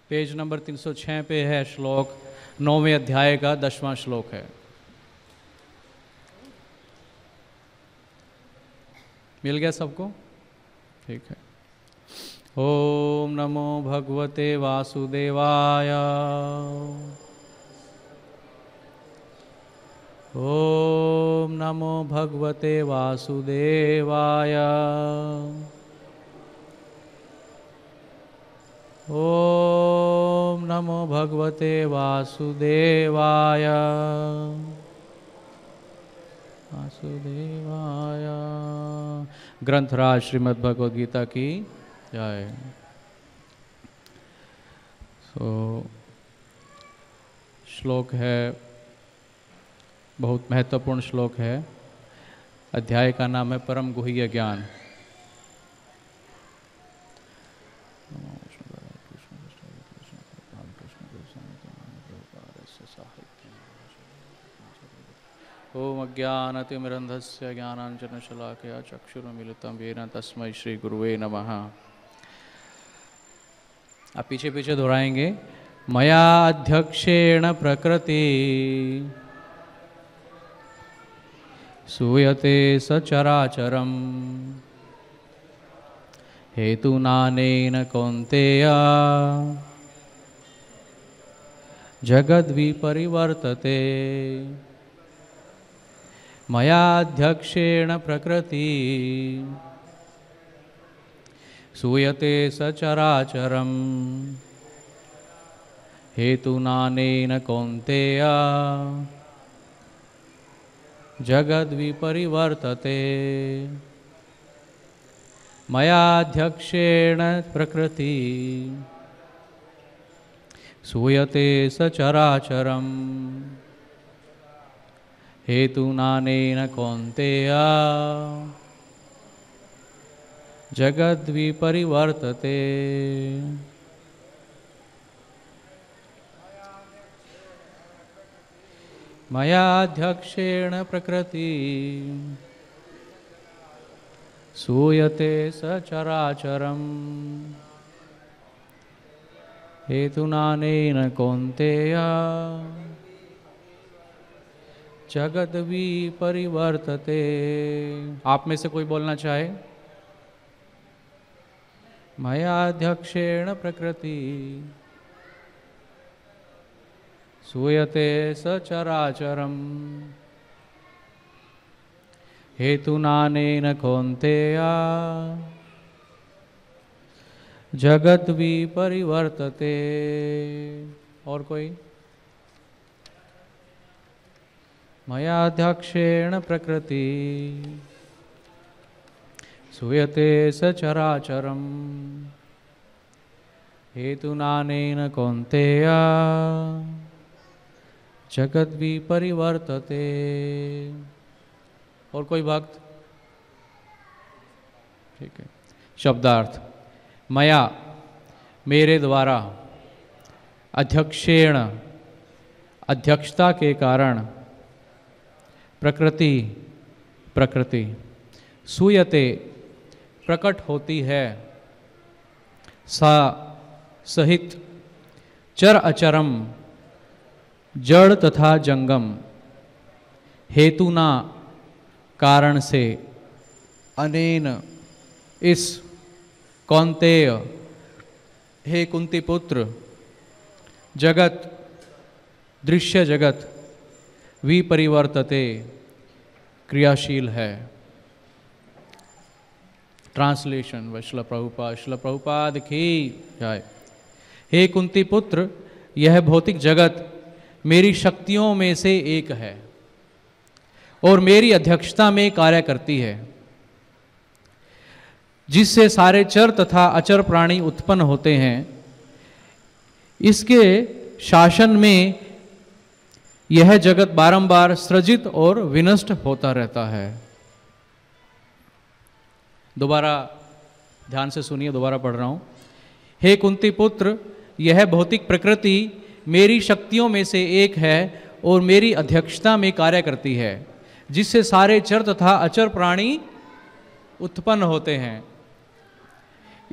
Page number 306 पे है श्लोक, 9वें अध्याय का 10वां श्लोक है। मिल गया सबको? ठीक है। ओम नमो भगवते वासुदेवाय। ओम नमो भगवते वासुदेवाय। ओम नमो भगवते वासुदेवाय। वासुदेवाय। ग्रंथराज श्रीमद् भगवद गीता की जय। श्लोक है, बहुत महत्वपूर्ण श्लोक है। अध्याय का नाम है परम गुह्य ज्ञान। ओम अज्ञानतिमिरन्धस्य ज्ञानाञ्जनशलाकया चक्षुरुन्मीलितं येन तस्मै श्री गुरुवे नमः। आप पीछे पीछे दोहराएंगे। मया अध्यक्षेण प्रकृति सूयते सचराचरम् हेतुनानेन कौन्तेय जगद्विपरिवर्तते। मयाध्यक्षेण प्रकृति सूयते सचराचरम् हेतुनानेन कौन्तेय जगद्विपरिवर्तते। मयाध्यक्षेण प्रकृति सूयते सचराचरम् हेतुनानेन कौन्तेय जगद्विपरिवर्तते। मयाध्यक्षेण प्रकृति सूयते सचराचरम् हेतुनानेन कौन्तेय जगद्विपरिवर्तते। आप में से कोई बोलना चाहे? मयाध्यक्षेण प्रकृति सूयते सचराचरम् हेतुनानेन कौन्तेय जगद्विपरिवर्तते। और कोई? मयाध्यक्षेण प्रकृति सूयते सचराचरम् हेतुनानेन कौन्तेय जगद्विपरिवर्तते। और कोई भक्त? ठीक है। शब्दार्थ। मया मेरे द्वारा, अध्यक्षेण अध्यक्षता के कारण, प्रकृति प्रकृति, सूयते प्रकट होती है, सा सहित, चर अचरम जड़ तथा जंगम, हेतुना कारण से, अनेन इस, कौन्तेय हे कुंती पुत्र, जगत दृश्य जगत, विपरिवर्तते क्रियाशील है। ट्रांसलेशन वैश्ल प्रभुपाद की जय। हे कुंती पुत्र, यह भौतिक जगत मेरी शक्तियों में से एक है और मेरी अध्यक्षता में कार्य करती है, जिससे सारे चर तथा अचर प्राणी उत्पन्न होते हैं। इसके शासन में यह जगत बारंबार सृजित और विनष्ट होता रहता है। दोबारा ध्यान से सुनिए, दोबारा पढ़ रहा हूं। हे कुंती पुत्र, यह भौतिक प्रकृति मेरी शक्तियों में से एक है और मेरी अध्यक्षता में कार्य करती है, जिससे सारे चर तथा अचर प्राणी उत्पन्न होते हैं।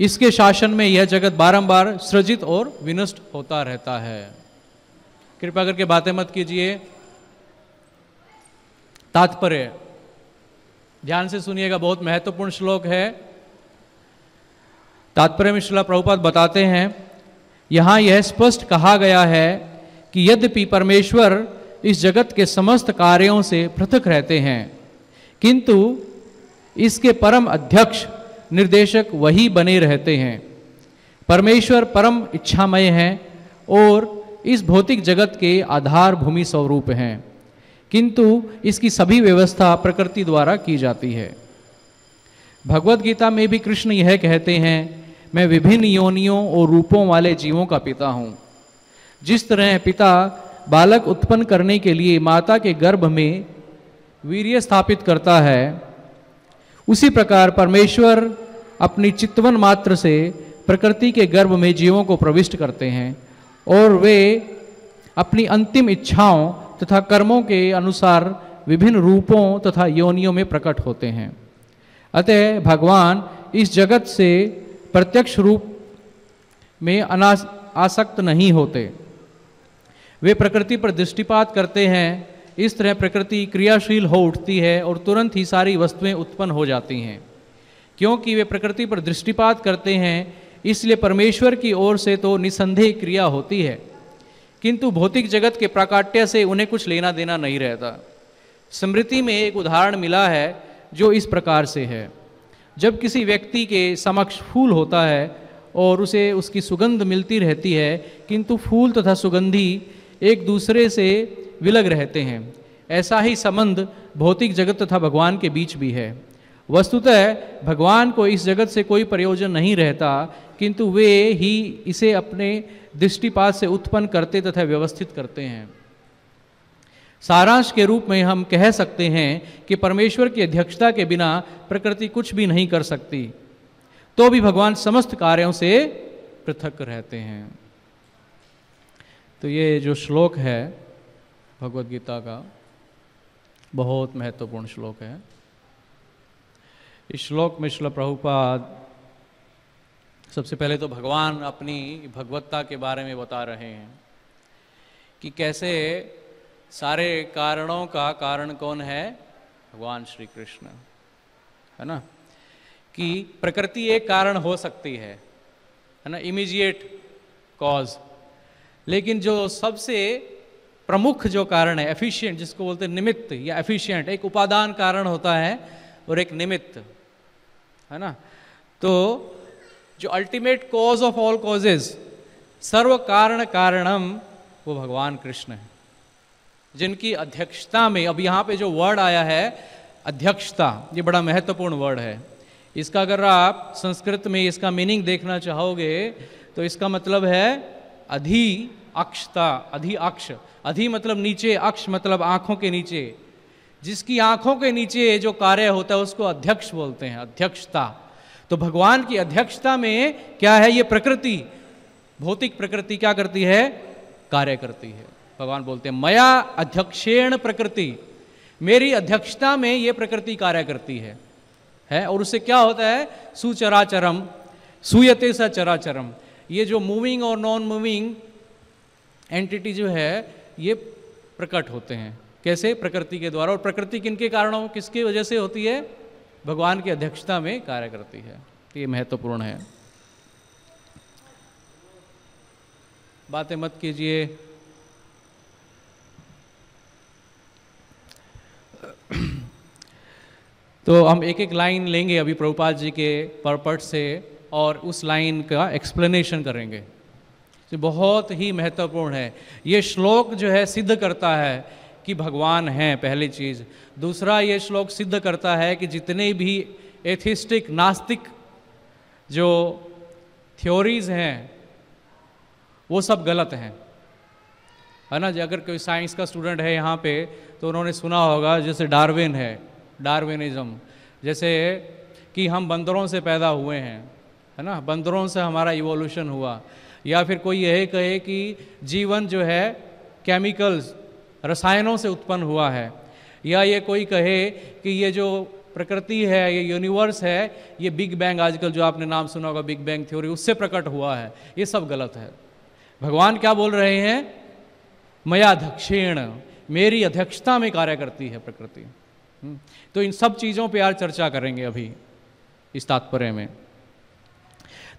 इसके शासन में यह जगत बारंबार सृजित और विनष्ट होता रहता है। कृपया करके बातें मत कीजिए। तात्पर्य ध्यान से सुनिएगा, बहुत महत्वपूर्ण श्लोक है। तात्पर्य में श्रील प्रभुपाद बताते हैं, यहां यह स्पष्ट कहा गया है कि यद्यपि परमेश्वर इस जगत के समस्त कार्यों से पृथक रहते हैं, किंतु इसके परम अध्यक्ष निर्देशक वही बने रहते हैं। परमेश्वर परम इच्छामय हैं और इस भौतिक जगत के आधार भूमि स्वरूप हैं, किंतु इसकी सभी व्यवस्था प्रकृति द्वारा की जाती है। भगवत गीता में भी कृष्ण यह कहते हैं, मैं विभिन्न योनियों और रूपों वाले जीवों का पिता हूँ। जिस तरह पिता बालक उत्पन्न करने के लिए माता के गर्भ में वीर्य स्थापित करता है, उसी प्रकार परमेश्वर अपनी चित्तवन मात्र से प्रकृति के गर्भ में जीवों को प्रविष्ट करते हैं और वे अपनी अंतिम इच्छाओं तथा कर्मों के अनुसार विभिन्न रूपों तथा योनियों में प्रकट होते हैं। अतः भगवान इस जगत से प्रत्यक्ष रूप में आसक्त नहीं होते, वे प्रकृति पर दृष्टिपात करते हैं। इस तरह प्रकृति क्रियाशील हो उठती है और तुरंत ही सारी वस्तुएं उत्पन्न हो जाती हैं। क्योंकि वे प्रकृति पर दृष्टिपात करते हैं, इसलिए परमेश्वर की ओर से तो निसंदेह क्रिया होती है, किंतु भौतिक जगत के प्राकाट्य से उन्हें कुछ लेना देना नहीं रहता। स्मृति में एक उदाहरण मिला है जो इस प्रकार से है, जब किसी व्यक्ति के समक्ष फूल होता है और उसे उसकी सुगंध मिलती रहती है, किंतु फूल तथा सुगंधी एक दूसरे से विलग रहते हैं, ऐसा ही संबंध भौतिक जगत तथा भगवान के बीच भी है। वस्तुतः भगवान को इस जगत से कोई प्रयोजन नहीं रहता, किंतु वे ही इसे अपने दृष्टिपात से उत्पन्न करते तथा व्यवस्थित करते हैं। सारांश के रूप में हम कह सकते हैं कि परमेश्वर की अध्यक्षता के बिना प्रकृति कुछ भी नहीं कर सकती, तो भी भगवान समस्त कार्यों से पृथक रहते हैं। तो ये जो श्लोक है भगवद गीता का, बहुत महत्वपूर्ण श्लोक है। इस श्लोक में श्रील प्रभुपाद सबसे पहले तो भगवान अपनी भगवत्ता के बारे में बता रहे हैं कि कैसे सारे कारणों का कारण कौन है, भगवान श्री कृष्ण, है ना। कि प्रकृति एक कारण हो सकती है ना, इमीडिएट कॉज, लेकिन जो सबसे प्रमुख जो कारण है, एफिशिएंट, जिसको बोलते हैं निमित्त या एफिशिएंट, एक उपादान कारण होता है और एक निमित्त, है ना। तो जो ultimate cause of all causes, सर्व कारण कारणम, वो भगवान कृष्ण है, जिनकी अध्यक्षता में, अब यहाँ पे जो वर्ड आया है अध्यक्षता, ये बड़ा महत्वपूर्ण वर्ड है। इसका अगर आप संस्कृत में इसका मीनिंग देखना चाहोगे तो इसका मतलब है अधि अक्षता, अधि अक्ष, अधि मतलब नीचे, अक्ष मतलब आंखों के नीचे, जिसकी आंखों के नीचे जो कार्य होता है उसको अध्यक्ष बोलते हैं, अध्यक्षता। तो भगवान की अध्यक्षता में क्या है, ये प्रकृति, भौतिक प्रकृति क्या करती है, कार्य करती है। भगवान बोलते हैं मया अध्यक्षेण प्रकृति, मेरी अध्यक्षता में ये प्रकृति कार्य करती है। और उससे क्या होता है, सुचराचरम, सूयते स चराचरम, ये जो मूविंग और नॉन मूविंग एंटिटी जो है ये प्रकट होते हैं। कैसे, प्रकृति के द्वारा। और प्रकृति किनके कारणों, किसकी वजह से होती है, भगवान की अध्यक्षता में कार्य करती है। ये महत्वपूर्ण है। बातें मत कीजिए। तो हम एक एक लाइन लेंगे अभी प्रभुपाद जी के पर्पट से और उस लाइन का एक्सप्लेनेशन करेंगे। तो बहुत ही महत्वपूर्ण है। ये श्लोक जो है सिद्ध करता है कि भगवान हैं, पहली चीज़। दूसरा, ये श्लोक सिद्ध करता है कि जितने भी एथिस्टिक, नास्तिक जो थ्योरीज हैं वो सब गलत हैं, है ना। अगर कोई साइंस का स्टूडेंट है यहाँ पे तो उन्होंने सुना होगा, जैसे डार्विन है, डार्विनिज्म, जैसे कि हम बंदरों से पैदा हुए हैं, है ना, बंदरों से हमारा इवोल्यूशन हुआ। या फिर कोई यह कहे कि जीवन जो है केमिकल्स, रसायनों से उत्पन्न हुआ है। या ये कोई कहे कि ये जो प्रकृति है, ये यूनिवर्स है, ये बिग बैंग, आजकल जो आपने नाम सुना होगा बिग बैंग थ्योरी, उससे प्रकट हुआ है, ये सब गलत है। भगवान क्या बोल रहे हैं? मया अध्यक्षेण, मेरी अध्यक्षता में कार्य करती है प्रकृति। तो इन सब चीज़ों पे आज चर्चा करेंगे अभी इस तात्पर्य में।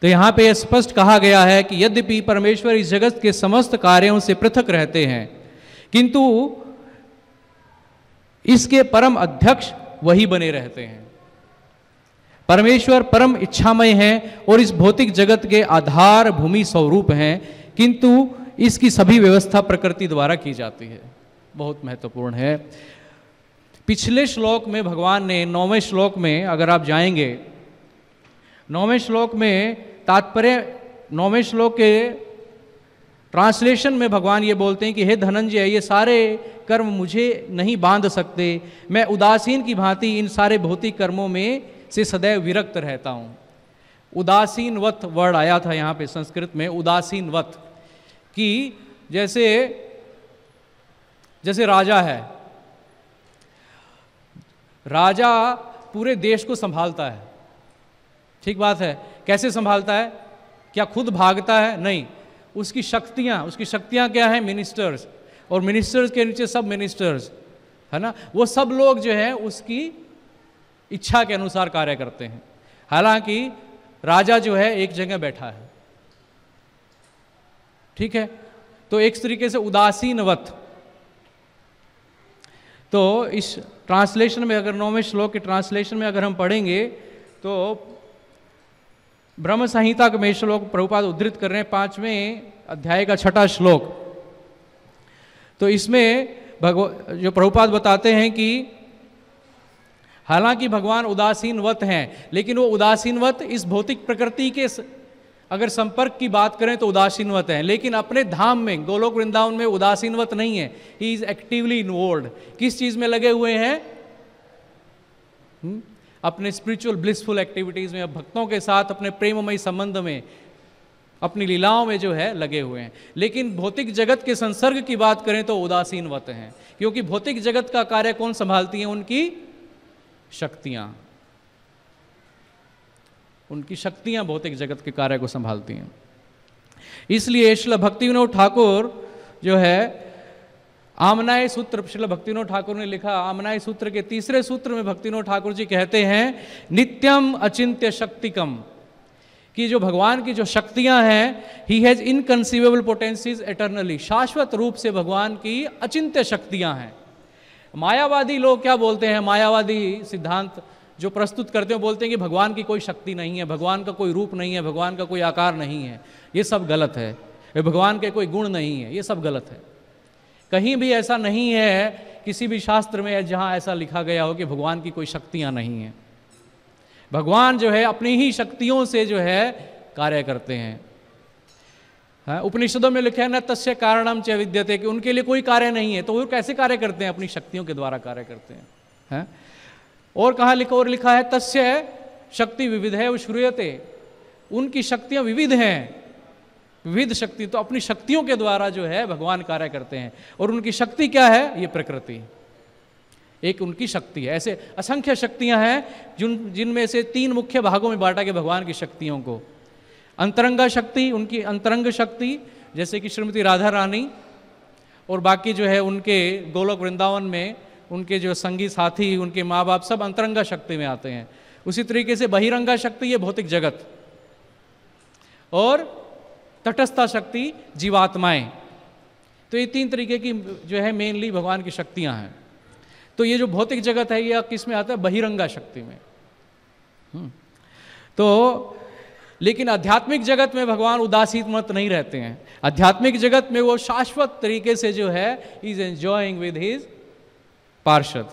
तो यहाँ पे स्पष्ट कहा गया है कि यद्यपि परमेश्वर इस जगत के समस्त कार्यों से पृथक रहते हैं, किंतु इसके परम अध्यक्ष वही बने रहते हैं। परमेश्वर परम इच्छामय हैं और इस भौतिक जगत के आधार भूमि स्वरूप हैं, किंतु इसकी सभी व्यवस्था प्रकृति द्वारा की जाती है। बहुत महत्वपूर्ण है। पिछले श्लोक में भगवान ने 9वें श्लोक में अगर आप जाएंगे, 9वें श्लोक में तात्पर्य, 9वें श्लोक के ट्रांसलेशन में भगवान ये बोलते हैं कि हे धनंजय, ये सारे कर्म मुझे नहीं बांध सकते, मैं उदासीन की भांति इन सारे भौतिक कर्मों में से सदैव विरक्त रहता हूँ। उदासीनवत वर्ड आया था यहाँ पे संस्कृत में, उदासीनवत, कि जैसे राजा है, राजा पूरे देश को संभालता है, ठीक बात है। कैसे संभालता है? क्या खुद भागता है? नहीं, उसकी शक्तियां क्या है? मिनिस्टर्स, और मिनिस्टर्स के नीचे सब मिनिस्टर्स, है ना, वो सब लोग जो है उसकी इच्छा के अनुसार कार्य करते हैं। हालांकि राजा जो है एक जगह बैठा है, ठीक है। तो एक तरीके से उदासीनवत। तो इस ट्रांसलेशन में अगर 9वें श्लोक के ट्रांसलेशन में अगर हम पढ़ेंगे तो ब्रह्म संहिता में श्लोक प्रभुपाद उद्धृत कर रहे हैं 5वें अध्याय का 6वां श्लोक। तो इसमें जो प्रभुपाद बताते हैं कि हालांकि भगवान उदासीनवत हैं, लेकिन वो उदासीनवत इस भौतिक प्रकृति के अगर संपर्क की बात करें तो उदासीनवत हैं, लेकिन अपने धाम में गोलोक वृंदावन में उदासीनवत नहीं है। He is actively involved. किस चीज में लगे हुए हैं? अपने स्पिरिचुअल ब्लिसफुल एक्टिविटीज में, भक्तों के साथ अपने प्रेममय संबंध में, अपनी लीलाओं में जो है लगे हुए हैं। लेकिन भौतिक जगत के संसर्ग की बात करें तो उदासीनवत हैं, क्योंकि भौतिक जगत का कार्य कौन संभालती हैं? उनकी शक्तियां भौतिक जगत के कार्य को संभालती हैं। इसलिए श्रील भक्तिविनोद ठाकुर जो है आमनाय सूत्र, श्रील भक्तिविनोद ठाकुर ने लिखा, आमनाय सूत्र के 3रे सूत्र में भक्तिविनोद ठाकुर जी कहते हैं नित्यम अचिंत्य शक्तिकम, कि जो भगवान की जो शक्तियां हैं, he has inconceivable potencies eternally, शाश्वत रूप से भगवान की अचिंत्य शक्तियां हैं। मायावादी लोग क्या बोलते हैं? मायावादी सिद्धांत जो प्रस्तुत करते हैं बोलते हैं कि भगवान की कोई शक्ति नहीं है, भगवान का कोई रूप नहीं है, भगवान का कोई आकार नहीं है। ये सब गलत है। भगवान के कोई गुण नहीं है, ये सब गलत है। कहीं भी ऐसा नहीं है किसी भी शास्त्र में जहाँ ऐसा लिखा गया हो कि भगवान की कोई शक्तियाँ नहीं हैं। भगवान जो है अपनी ही शक्तियों से जो है कार्य करते हैं। उपनिषदों में लिखा है न तस्य कारणम च विद्यते, कि उनके लिए कोई कार्य नहीं है, तो वो कैसे कार्य करते हैं? अपनी शक्तियों के द्वारा कार्य करते हैं। और कहाँ लिखा है तस्य शक्ति विविध है श्रूयते, उनकी शक्तियां विविध हैं, विविध शक्ति। तो अपनी शक्तियों के द्वारा जो है भगवान कार्य करते हैं। और उनकी शक्ति क्या है? ये प्रकृति एक उनकी शक्ति है। ऐसे असंख्य शक्तियां हैं जिनमें से 3 मुख्य भागों में बांटा गया भगवान की शक्तियों को। अंतरंगा शक्ति, उनकी अंतरंग शक्ति, जैसे कि श्रीमती राधा रानी, और बाकी जो है उनके गोलोक वृंदावन में उनके जो संगी साथी, उनके माँ बाप, सब अंतरंगा शक्ति में आते हैं। उसी तरीके से बहिरंगा शक्ति ये भौतिक जगत, और तटस्था शक्ति जीवात्माएं। तो ये 3 तरीके की जो है मेनली भगवान की शक्तियां हैं। तो ये जो भौतिक जगत है ये किस में आता है? बहिरंगा शक्ति में। तो लेकिन आध्यात्मिक जगत में भगवान उदासीन मत नहीं रहते हैं। आध्यात्मिक जगत में वो शाश्वत तरीके से जो है इज एंजॉयिंग विद हिज पार्षद।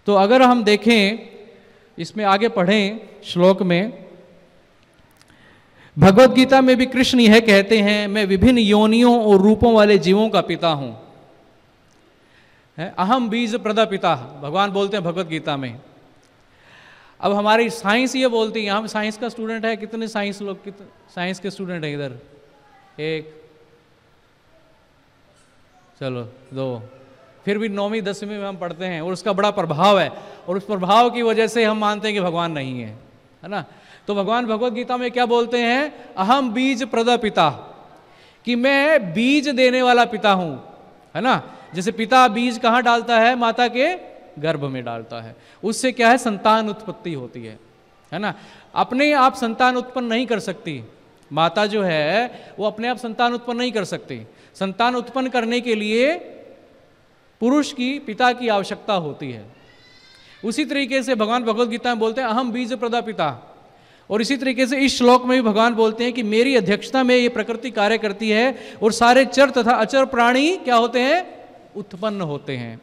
तो अगर हम देखें, इसमें आगे पढ़ें श्लोक में, भगवत गीता में भी कृष्ण यह कहते हैं, मैं विभिन्न योनियों और रूपों वाले जीवों का पिता हूं। अहम बीज प्रदा पिता, भगवान बोलते हैं भगवत गीता में। अब हमारी साइंस ये बोलती है, यहाँ साइंस का स्टूडेंट है, कितने साइंस लोग, कितने साइंस के स्टूडेंट हैं इधर? 1, चलो 2, फिर भी 9वीं 10वीं में हम पढ़ते हैं और उसका बड़ा प्रभाव है, और उस प्रभाव की वजह से हम मानते हैं कि भगवान नहीं है ना। तो भगवान भगवत गीता में क्या बोलते हैं, अहम बीज प्रद पिता, कि मैं बीज देने वाला पिता हूं, है ना। जैसे पिता बीज कहाँ डालता है, माता के गर्भ में डालता है, उससे क्या है, संतान उत्पत्ति होती है ना। अपने आप संतान उत्पन्न नहीं कर सकती माता, जो है वो अपने आप संतान उत्पन्न नहीं कर सकती। संतान उत्पन्न करने के लिए पुरुष की, पिता की आवश्यकता होती है। उसी तरीके से भगवान भगवत गीता में बोलते हैं अहम बीज प्रदा पिता, और इसी तरीके से इस श्लोक में भी भगवान बोलते हैं कि मेरी अध्यक्षता में ये प्रकृति कार्य करती है और सारे चर तथा अचर प्राणी क्या होते हैं, उत्पन्न होते हैं।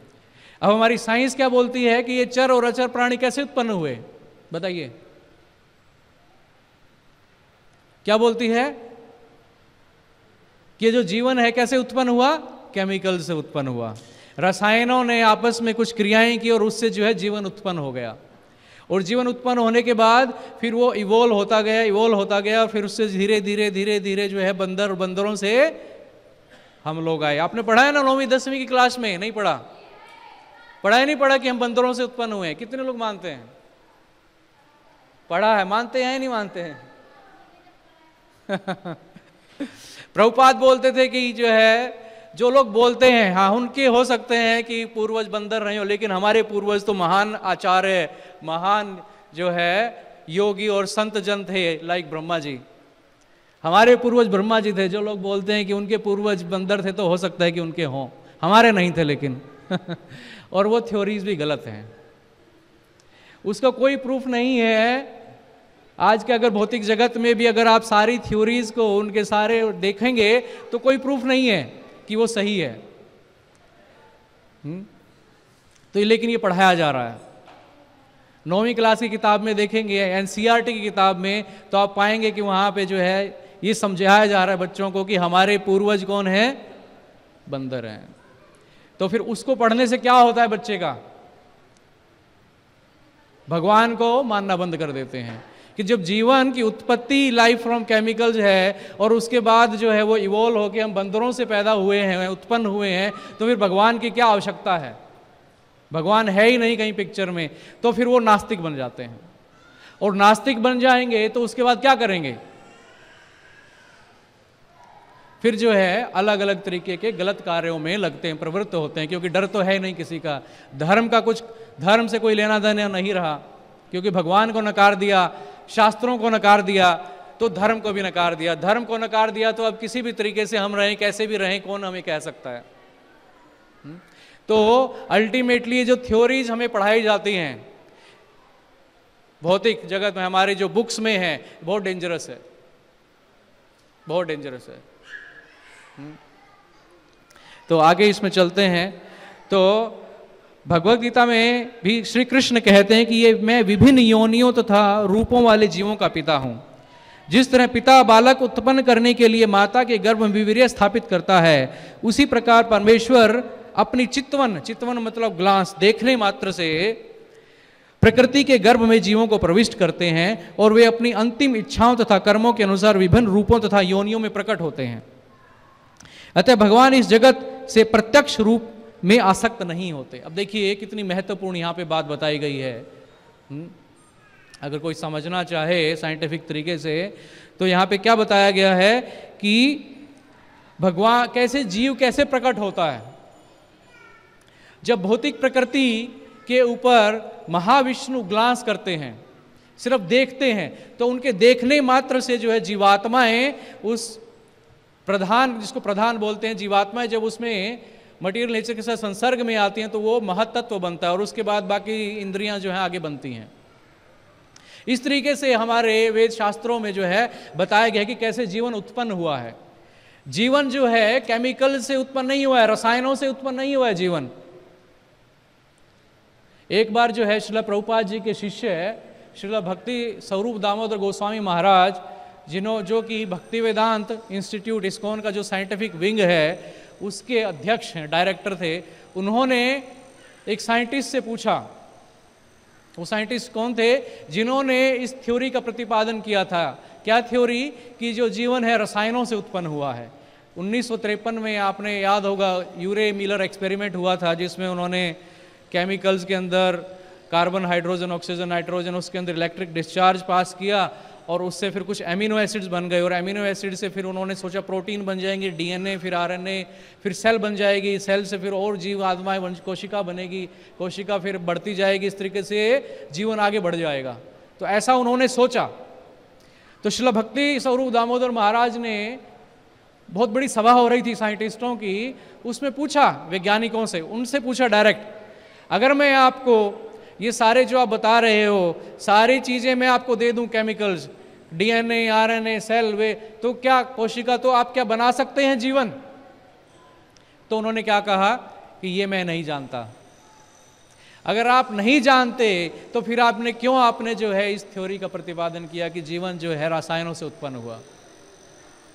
अब हमारी साइंस क्या बोलती है कि ये चर और अचर प्राणी कैसे उत्पन्न हुए, बताइए क्या बोलती है, कि जो जीवन है कैसे उत्पन्न हुआ, केमिकल से उत्पन्न हुआ। रसायनों ने आपस में कुछ क्रियाएं की और उससे जो है जीवन उत्पन्न हो गया, और जीवन उत्पन्न होने के बाद फिर वो इवोल्व होता गया, फिर उससे धीरे धीरे धीरे धीरे जो है बंदर, बंदरों से हम लोग आए। आपने पढ़ा है ना 9वीं 10वीं की क्लास में, नहीं पढ़ा, पढ़ा ही नहीं पढ़ा कि हम बंदरों से उत्पन्न हुए हैं। कितने लोग मानते हैं, पढ़ा है, मानते हैं नहीं मानते हैं? प्रभुपाद बोलते थे कि जो है, जो लोग बोलते हैं हाँ उनके हो सकते हैं कि पूर्वज बंदर नहीं हो, लेकिन हमारे पूर्वज तो महान आचार्य, महान जो है योगी और संत जन थे, लाइक ब्रह्मा जी। हमारे पूर्वज ब्रह्मा जी थे। जो लोग बोलते हैं कि उनके पूर्वज बंदर थे, तो हो सकता है कि उनके हों, हमारे नहीं थे लेकिन और वो थ्योरीज भी गलत हैं, उसका कोई प्रूफ नहीं है। आज के अगर भौतिक जगत में भी अगर आप सारी थ्योरीज को उनके सारे देखेंगे तो कोई प्रूफ नहीं है कि वो सही है। तो लेकिन ये पढ़ाया जा रहा है। 9वीं क्लास की किताब में देखेंगे, एनसीईआरटी की किताब में, तो आप पाएंगे कि वहां पे जो है ये समझाया जा रहा है बच्चों को कि हमारे पूर्वज कौन है, बंदर हैं। तो फिर उसको पढ़ने से क्या होता है बच्चे का, भगवान को मानना बंद कर देते हैं कि जब जीवन की उत्पत्ति लाइफ फ्रॉम केमिकल्स है और उसके बाद जो है वो इवोल्व होकर हम बंदरों से पैदा हुए हैं, उत्पन्न हुए हैं, तो फिर भगवान की क्या आवश्यकता है, भगवान है ही नहीं कहीं पिक्चर में। तो फिर वो नास्तिक बन जाते हैं, और नास्तिक बन जाएंगे तो उसके बाद क्या करेंगे, फिर जो है अलग अलग तरीके के गलत कार्यों में लगते हैं, प्रवृत्त होते हैं, क्योंकि डर तो है नहीं किसी का, धर्म का कुछ, धर्म से कोई लेना देना नहीं रहा, क्योंकि भगवान को नकार दिया, शास्त्रों को नकार दिया, तो धर्म को भी नकार दिया। धर्म को नकार दिया तो अब किसी भी तरीके से हम रहें, कैसे भी रहें, कौन हमें कह सकता है। तो अल्टीमेटली जो थ्योरीज हमें पढ़ाई जाती हैं भौतिक जगत में, हमारे जो बुक्स में है, बहुत डेंजरस है, बहुत डेंजरस है। तो आगे इसमें चलते हैं। तो भगवत गीता में भी श्री कृष्ण कहते हैं कि ये मैं विभिन्न योनियों तथा रूपों वाले जीवों का पिता हूं। जिस तरह पिता बालक उत्पन्न करने के लिए माता के गर्भ में वीर्य स्थापित करता है, उसी प्रकार परमेश्वर अपनी चितवन, चितवन मतलब ग्लांस, देखने मात्र से प्रकृति के गर्भ में जीवों को प्रविष्ट करते हैं, और वे अपनी अंतिम इच्छाओं तथा कर्मों के अनुसार विभिन्न रूपों तथा योनियों में प्रकट होते हैं। अतः भगवान इस जगत से प्रत्यक्ष रूप में आसक्त नहीं होते। अब देखिए कितनी महत्वपूर्ण यहाँ पे बात बताई गई है। अगर कोई समझना चाहे साइंटिफिक तरीके से, तो यहाँ पे क्या बताया गया है कि भगवान कैसे, जीव कैसे प्रकट होता है। जब भौतिक प्रकृति के ऊपर महाविष्णु ग्लांस करते हैं, सिर्फ देखते हैं, तो उनके देखने मात्र से जो है जीवात्माएं, उस प्रधान, जिसको प्रधान बोलते हैं, जीवात्माएं जब उसमें मटीरियल नेचर के साथ संसर्ग में आती हैं तो वो महत्त्व बनता है, और उसके बाद बाकी इंद्रियां जो हैं आगे बनती हैं। इस तरीके से हमारे वेद शास्त्रों में जो है बताया गया है कि कैसे जीवन उत्पन्न हुआ है। जीवन जो है केमिकल से उत्पन्न नहीं हुआ है, रसायनों से उत्पन्न नहीं हुआ है जीवन। एक बार जो है श्रील प्रभुपाद जी के शिष्य श्रील भक्ति स्वरूप दामोदर गोस्वामी महाराज, जो कि भक्ति वेदांत इंस्टीट्यूट इस्कॉन का जो साइंटिफिक विंग है उसके अध्यक्ष हैं, डायरेक्टर थे, उन्होंने एक साइंटिस्ट से पूछा। वो साइंटिस्ट कौन थे? जिन्होंने इस थ्योरी का प्रतिपादन किया था। क्या थ्योरी? कि जो जीवन है रसायनों से उत्पन्न हुआ है। 1953 में आपने याद होगा यूरे मिलर एक्सपेरिमेंट हुआ था, जिसमें उन्होंने केमिकल्स के अंदर कार्बन, हाइड्रोजन, ऑक्सीजन, नाइट्रोजन, उसके अंदर इलेक्ट्रिक डिस्चार्ज पास किया और उससे फिर कुछ एमिनो एसिड्स बन गए और एमिनो एसिड से फिर उन्होंने सोचा प्रोटीन बन जाएंगे, डीएनए, फिर आरएनए, फिर सेल बन जाएगी, सेल से फिर और जीव आत्माएं कोशिका बनेगी, कोशिका फिर बढ़ती जाएगी, इस तरीके से जीवन आगे बढ़ जाएगा। तो ऐसा उन्होंने सोचा। तो श्रील भक्ति स्वरूप दामोदर महाराज ने, बहुत बड़ी सभा हो रही थी साइंटिस्टों की, उसमें पूछा वैज्ञानिकों से, उनसे पूछा डायरेक्ट, अगर मैं आपको ये सारे जो आप बता रहे हो सारी चीज़ें मैं आपको दे दूं, केमिकल्स, डीएनए, आरएनए, सेल, वे, तो क्या कोशिका, तो आप क्या बना सकते हैं जीवन? तो उन्होंने क्या कहा कि ये मैं नहीं जानता। अगर आप नहीं जानते तो फिर आपने जो है इस थ्योरी का प्रतिपादन किया कि जीवन जो है रसायनों से उत्पन्न हुआ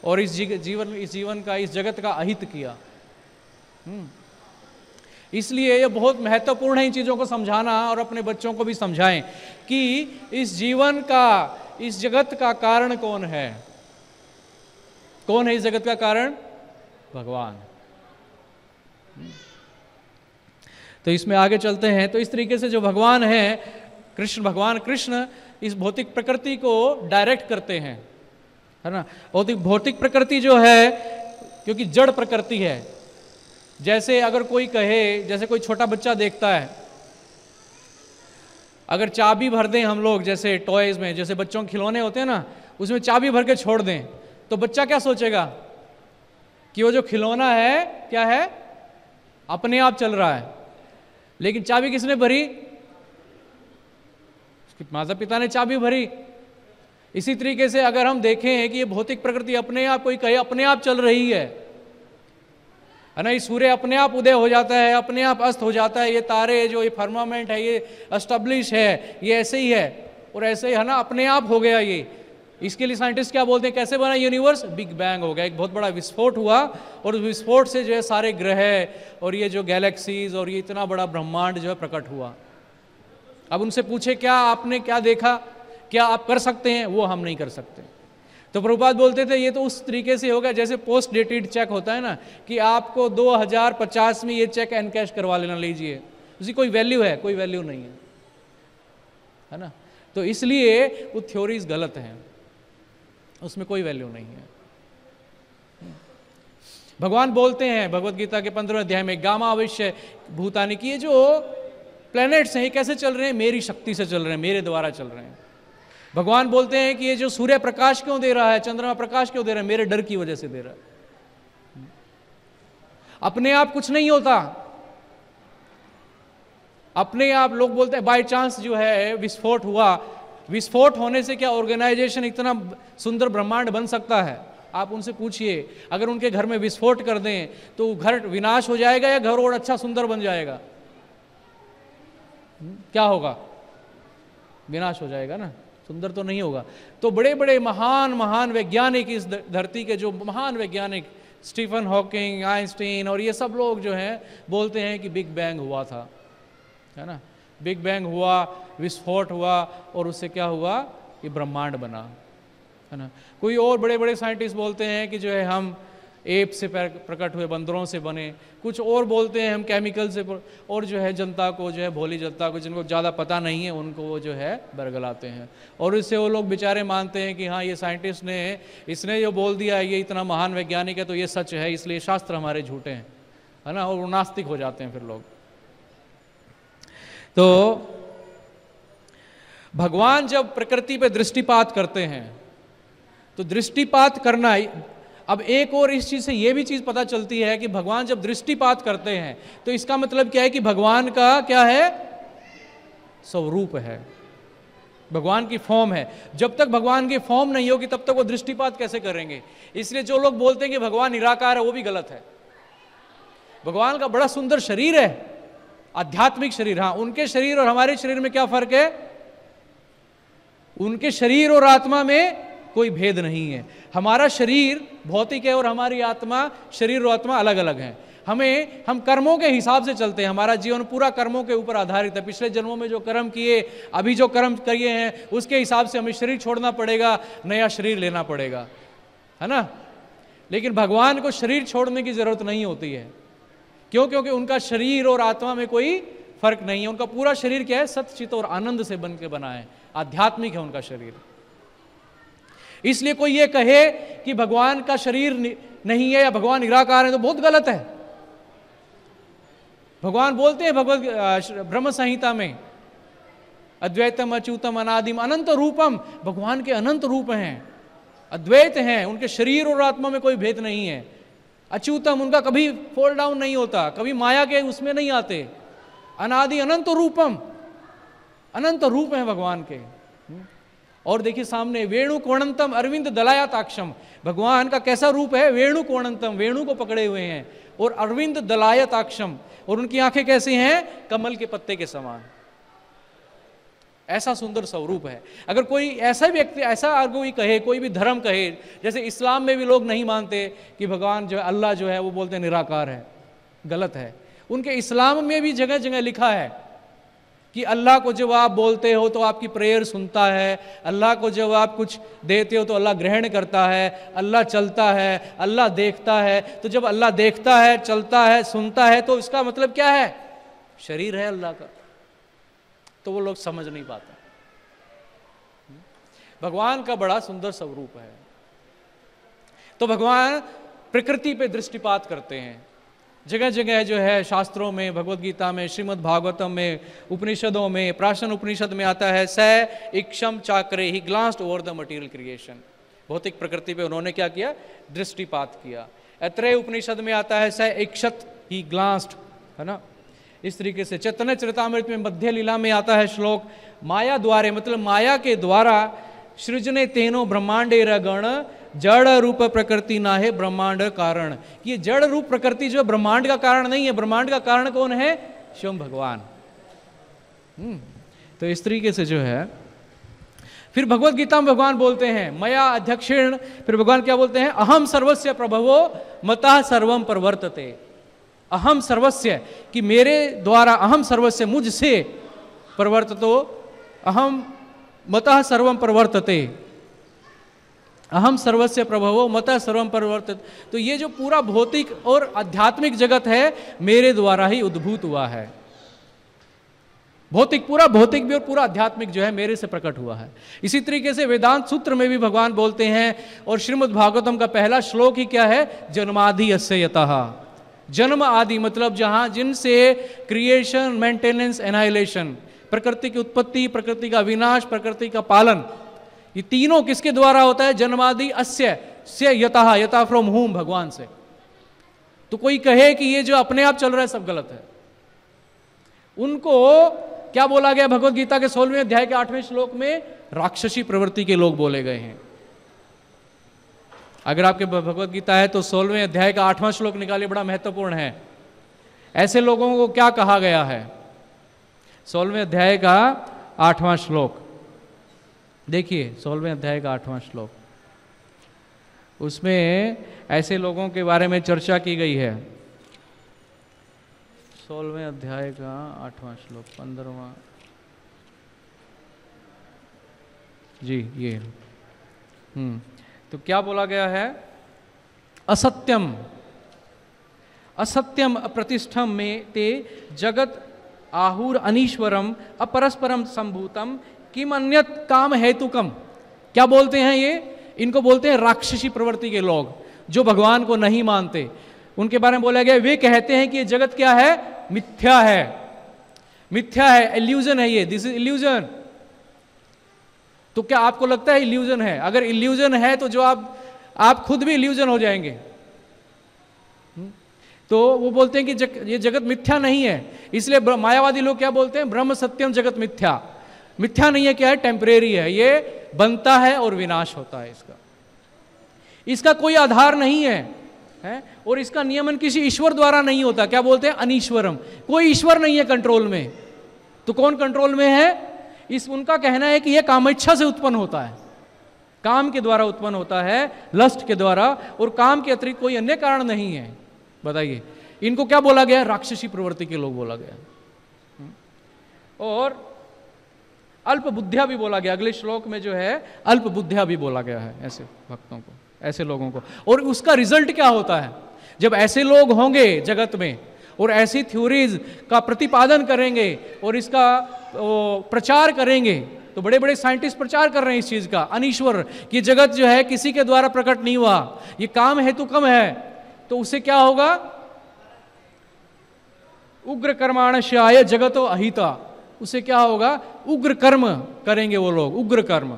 और इस जीवन का, इस जगत का अहित किया। इसलिए ये बहुत महत्वपूर्ण है इन चीज़ों को समझाना और अपने बच्चों को भी समझाएं कि इस जीवन का, इस जगत का कारण कौन है? कौन है इस जगत का कारण? भगवान। तो इसमें आगे चलते हैं। तो इस तरीके से जो भगवान है, कृष्ण, भगवान कृष्ण इस भौतिक प्रकृति को डायरेक्ट करते हैं, है ना। भौतिक प्रकृति जो है, क्योंकि जड़ प्रकृति है, जैसे अगर कोई कहे, जैसे कोई छोटा बच्चा देखता है, अगर चाबी भर दें हम लोग, जैसे टॉयज में, जैसे बच्चों के खिलौने होते हैं ना, उसमें चाबी भर के छोड़ दें, तो बच्चा क्या सोचेगा कि वो जो खिलौना है क्या है, अपने आप चल रहा है। लेकिन चाबी किसने भरी? उसके माता पिता ने चाबी भरी। इसी तरीके से अगर हम देखें कि ये भौतिक प्रकृति अपने आप, कोई कहे अपने आप चल रही है ना, ये सूर्य अपने आप उदय हो जाता है, अपने आप अस्त हो जाता है, ये तारे जो, ये फर्मामेंट है, ये एस्टेब्लिश है, ये ऐसे ही है और ऐसे ही, है ना, अपने आप हो गया ये। इसके लिए साइंटिस्ट क्या बोलते हैं, कैसे बना यूनिवर्स? बिग बैंग हो गया, एक बहुत बड़ा विस्फोट हुआ और उस विस्फोट से जो है सारे ग्रह और ये जो गैलेक्सीज और ये इतना बड़ा ब्रह्मांड जो है प्रकट हुआ। अब उनसे पूछे क्या आपने क्या देखा, क्या आप कर सकते हैं? वो हम नहीं कर सकते। तो प्रभुपाद बोलते थे ये तो उस तरीके से होगा जैसे पोस्ट डेटेड चेक होता है ना, कि आपको 2050 में ये चेक एनकैश करवा लेना, लीजिए, उसकी कोई वैल्यू है? कोई वैल्यू नहीं है ना। तो इसलिए वो थ्योरीज गलत हैं, उसमें कोई वैल्यू नहीं है। भगवान बोलते हैं भगवत गीता के 15वें अध्याय में, गामा अवश्य भूतानि, की ये जो प्लैनेट्स हैं ये कैसे चल रहे हैं? मेरी शक्ति से चल रहे हैं, मेरे द्वारा चल रहे हैं। भगवान बोलते हैं कि ये जो सूर्य प्रकाश क्यों दे रहा है, चंद्रमा प्रकाश क्यों दे रहा है? मेरे डर की वजह से दे रहा है। अपने आप कुछ नहीं होता, अपने आप लोग बोलते हैं बाय चांस जो है विस्फोट हुआ, विस्फोट होने से क्या ऑर्गेनाइजेशन इतना सुंदर ब्रह्मांड बन सकता है? आप उनसे पूछिए, अगर उनके घर में विस्फोट कर दें तो घर विनाश हो जाएगा या घर और अच्छा सुंदर बन जाएगा? क्या होगा? विनाश हो जाएगा ना, सुंदर तो नहीं होगा। तो बड़े बड़े महान महान वैज्ञानिक, इस धरती के जो महान वैज्ञानिक, स्टीफन हॉकिंग, आइंस्टीन और ये सब लोग जो हैं बोलते हैं कि बिग बैंग हुआ था, है ना, बिग बैंग हुआ, विस्फोट हुआ और उससे क्या हुआ? ये ब्रह्मांड बना, है ना। कोई और बड़े बड़े साइंटिस्ट बोलते हैं कि जो है हम एप से प्रकट हुए, बंदरों से बने, कुछ और बोलते हैं हम केमिकल से, और जो है जनता को जो है, भोली जनता को जिनको ज़्यादा पता नहीं है उनको वो जो है बरगलाते हैं और इससे वो लोग बेचारे मानते हैं कि हाँ ये साइंटिस्ट ने, इसने जो बोल दिया है, ये इतना महान वैज्ञानिक है तो ये सच है, इसलिए शास्त्र हमारे झूठे हैं, है ना, और वो नास्तिक हो जाते हैं फिर लोग। तो भगवान जब प्रकृति पे दृष्टिपात करते हैं तो दृष्टिपात करना, अब एक और इस चीज से यह भी चीज पता चलती है कि भगवान जब दृष्टिपात करते हैं तो इसका मतलब क्या है कि भगवान का क्या है? स्वरूप है, भगवान की फॉर्म है। जब तक भगवान की फॉर्म नहीं होगी तब तक वो दृष्टिपात कैसे करेंगे? इसलिए जो लोग बोलते हैं कि भगवान निराकार है वो भी गलत है। भगवान का बड़ा सुंदर शरीर है, आध्यात्मिक शरीर। हाँ, उनके शरीर और हमारे शरीर में क्या फर्क है? उनके शरीर और आत्मा में कोई भेद नहीं है। हमारा शरीर भौतिक है और हमारी आत्मा, शरीर और आत्मा अलग अलग हैं। हम कर्मों के हिसाब से चलते हैं, हमारा जीवन पूरा कर्मों के ऊपर आधारित है। पिछले जन्मों में जो कर्म किए, अभी जो कर्म किए हैं उसके हिसाब से हमें शरीर छोड़ना पड़ेगा, नया शरीर लेना पड़ेगा, है ना। लेकिन भगवान को शरीर छोड़ने की जरूरत नहीं होती है। क्यों? क्योंकि उनका शरीर और आत्मा में कोई फर्क नहीं है। उनका पूरा शरीर क्या है? सत्य, चित्त और आनंद से बन के बना है, आध्यात्मिक है उनका शरीर। इसलिए कोई ये कहे कि भगवान का शरीर नहीं है या भगवान निराकार है तो बहुत गलत है। भगवान बोलते हैं भगवत ब्रह्म संहिता में, अद्वैतम अच्युतम अनादिम अनंत रूपम, भगवान के अनंत रूप हैं, अद्वैत हैं, उनके शरीर और आत्मा में कोई भेद नहीं है। अच्युतम, उनका कभी फॉल डाउन नहीं होता, कभी माया के उसमें नहीं आते। अनादि अनंत रूपम, अनंत रूप है भगवान के। और देखिए सामने वेणु कोणंतम अरविंद दलायताक्षम, भगवान का कैसा रूप है? वेणु कोणंतम, वेणु को पकड़े हुए हैं, और अरविंद दलायताक्षम, और उनकी आंखें कैसी हैं? कमल के पत्ते के समान। ऐसा सुंदर स्वरूप है। अगर कोई ऐसा व्यक्ति, ऐसा कोई कहे, कोई भी धर्म कहे, जैसे इस्लाम में भी लोग नहीं मानते कि भगवान जो है, अल्लाह जो है वो बोलते हैं निराकार है, गलत है। उनके इस्लाम में भी जगह जगह लिखा है कि अल्लाह को जब आप बोलते हो तो आपकी प्रेयर सुनता है, अल्लाह को जब आप कुछ देते हो तो अल्लाह ग्रहण करता है, अल्लाह चलता है, अल्लाह देखता है। तो जब अल्लाह देखता है, चलता है, सुनता है, तो इसका मतलब क्या है? शरीर है अल्लाह का। तो वो लोग समझ नहीं पाते। भगवान का बड़ा सुंदर स्वरूप है। तो भगवान प्रकृति पे दृष्टिपात करते हैं। जगह जगह जो है शास्त्रों में, भगवत गीता में, श्रीमद् भागवतम में, उपनिषदों में, प्राशन उपनिषद में आता है, स इक्षम चाक्रे ही glanced over the material creation. भौतिक प्रकृति पे उन्होंने क्या किया? दृष्टिपात किया। ऐत्रेय उपनिषद में आता है, स इक्षत ही ग्लांस्ड, है ना। इस तरीके से चैतन्य चरितामृत में मध्य लीला में आता है श्लोक, माया द्वारे, मतलब माया के द्वारा सृजने तेनो ब्रह्मांडे रगण जड़ रूप प्रकृति ना है ब्रह्मांड कारण। ये जड़ रूप प्रकृति जो है ब्रह्मांड का कारण नहीं है। ब्रह्मांड का कारण कौन है? स्वयं भगवान। तो इस तरीके से जो है, फिर भगवत गीता में भगवान बोलते हैं मया अध्यक्षेण, फिर भगवान क्या बोलते हैं? अहम सर्वस्य प्रभवो मतः सर्वम प्रवर्तते। अहम सर्वस्य, कि मेरे द्वारा, अहम सर्वस्य, मुझसे, प्रवर्ततो अहम मतः सर्वम प्रवर्तते, अहम सर्वस्य प्रभवो मतः सर्वम प्रवर्तते। तो ये जो पूरा भौतिक और आध्यात्मिक जगत है मेरे द्वारा ही उद्भूत हुआ है। भौतिक, पूरा भौतिक भी और पूरा आध्यात्मिक जो है मेरे से प्रकट हुआ है। इसी तरीके से वेदांत सूत्र में भी भगवान बोलते हैं, और श्रीमद् भागवतम का पहला श्लोक ही क्या है? जन्मादि यस्य यतः। जन्म आदि मतलब जहां, जिनसे क्रिएशन, मेंटेनेंस, एनाइलेशन, प्रकृति की उत्पत्ति, प्रकृति का विनाश, प्रकृति का पालन, ये तीनों किसके द्वारा होता है? जन्मादि अस्य से यतः, यतः फ्रॉम होम, भगवान से। तो कोई कहे कि ये जो अपने आप चल रहा है सब गलत है, उनको क्या बोला गया भगवत गीता के 16वें अध्याय के 8वें श्लोक में? राक्षसी प्रवृत्ति के लोग बोले गए हैं। अगर आपके भगवत गीता है तो 16वें अध्याय का 8वां श्लोक निकालिए, बड़ा महत्वपूर्ण है। ऐसे लोगों को क्या कहा गया है? 16वें अध्याय का 8वां श्लोक देखिए, 16वें अध्याय का 8वां श्लोक, उसमें ऐसे लोगों के बारे में चर्चा की गई है। 16वें अध्याय का 8वां श्लोक, 15वां जी, ये तो क्या बोला गया है? असत्यम, असत्यम अप्रतिष्ठम में ते जगत आहुर अनीश्वरम अपरस्परम संभूतम किम अन्यत काम हेतुकम। क्या बोलते हैं ये? इनको बोलते हैं राक्षसी प्रवृत्ति के लोग, जो भगवान को नहीं मानते। उनके बारे में बोला गया, वे कहते हैं कि ये जगत क्या है? मिथ्या है, मिथ्या है, इल्यूजन है ये, दिस इज इल्यूजन। तो क्या आपको लगता है इल्यूजन है? अगर इल्यूजन है तो जो आप खुद भी इल्यूजन हो जाएंगे। तो वो बोलते हैं कि ये जगत मिथ्या नहीं है। इसलिए मायावादी लोग क्या बोलते हैं? ब्रह्म सत्यम जगत मिथ्या। मिथ्या नहीं है, क्या है? टेम्परेरी है, ये बनता है और विनाश होता है। इसका कोई आधार नहीं है, और इसका नियमन किसी ईश्वर द्वारा नहीं होता। क्या बोलते हैं? अनीश्वरम, कोई ईश्वर नहीं है कंट्रोल में। तो कौन कंट्रोल में है? उनका कहना है कि यह कामेच्छा से उत्पन्न होता है, काम के द्वारा उत्पन्न होता है, लस्ट के द्वारा, और काम के अतिरिक्त कोई अन्य कारण नहीं है। बताइए, इनको क्या बोला गया? राक्षसी प्रवृत्ति के लोग बोला गया। और अल्प बुद्धिया भी बोला गया। अगले श्लोक में जो है अल्प बुद्धिया भी बोला गया है ऐसे भक्तों को। ऐसे लोगों को। और उसका रिजल्ट क्या होता है? जब ऐसे लोग होंगे जगत में और ऐसी थ्योरीज का प्रतिपादन करेंगे और इसका प्रचार करेंगे, तो बड़े बड़े साइंटिस्ट प्रचार कर रहे हैं इस चीज का, अनीश्वर, कि जगत जो है किसी के द्वारा प्रकट नहीं हुआ, ये काम हेतु कम है, तो उससे क्या होगा? उग्र कर्माणश्याय जगतो अहिता, उससे क्या होगा? उग्र कर्म करेंगे वो लोग, उग्र कर्म,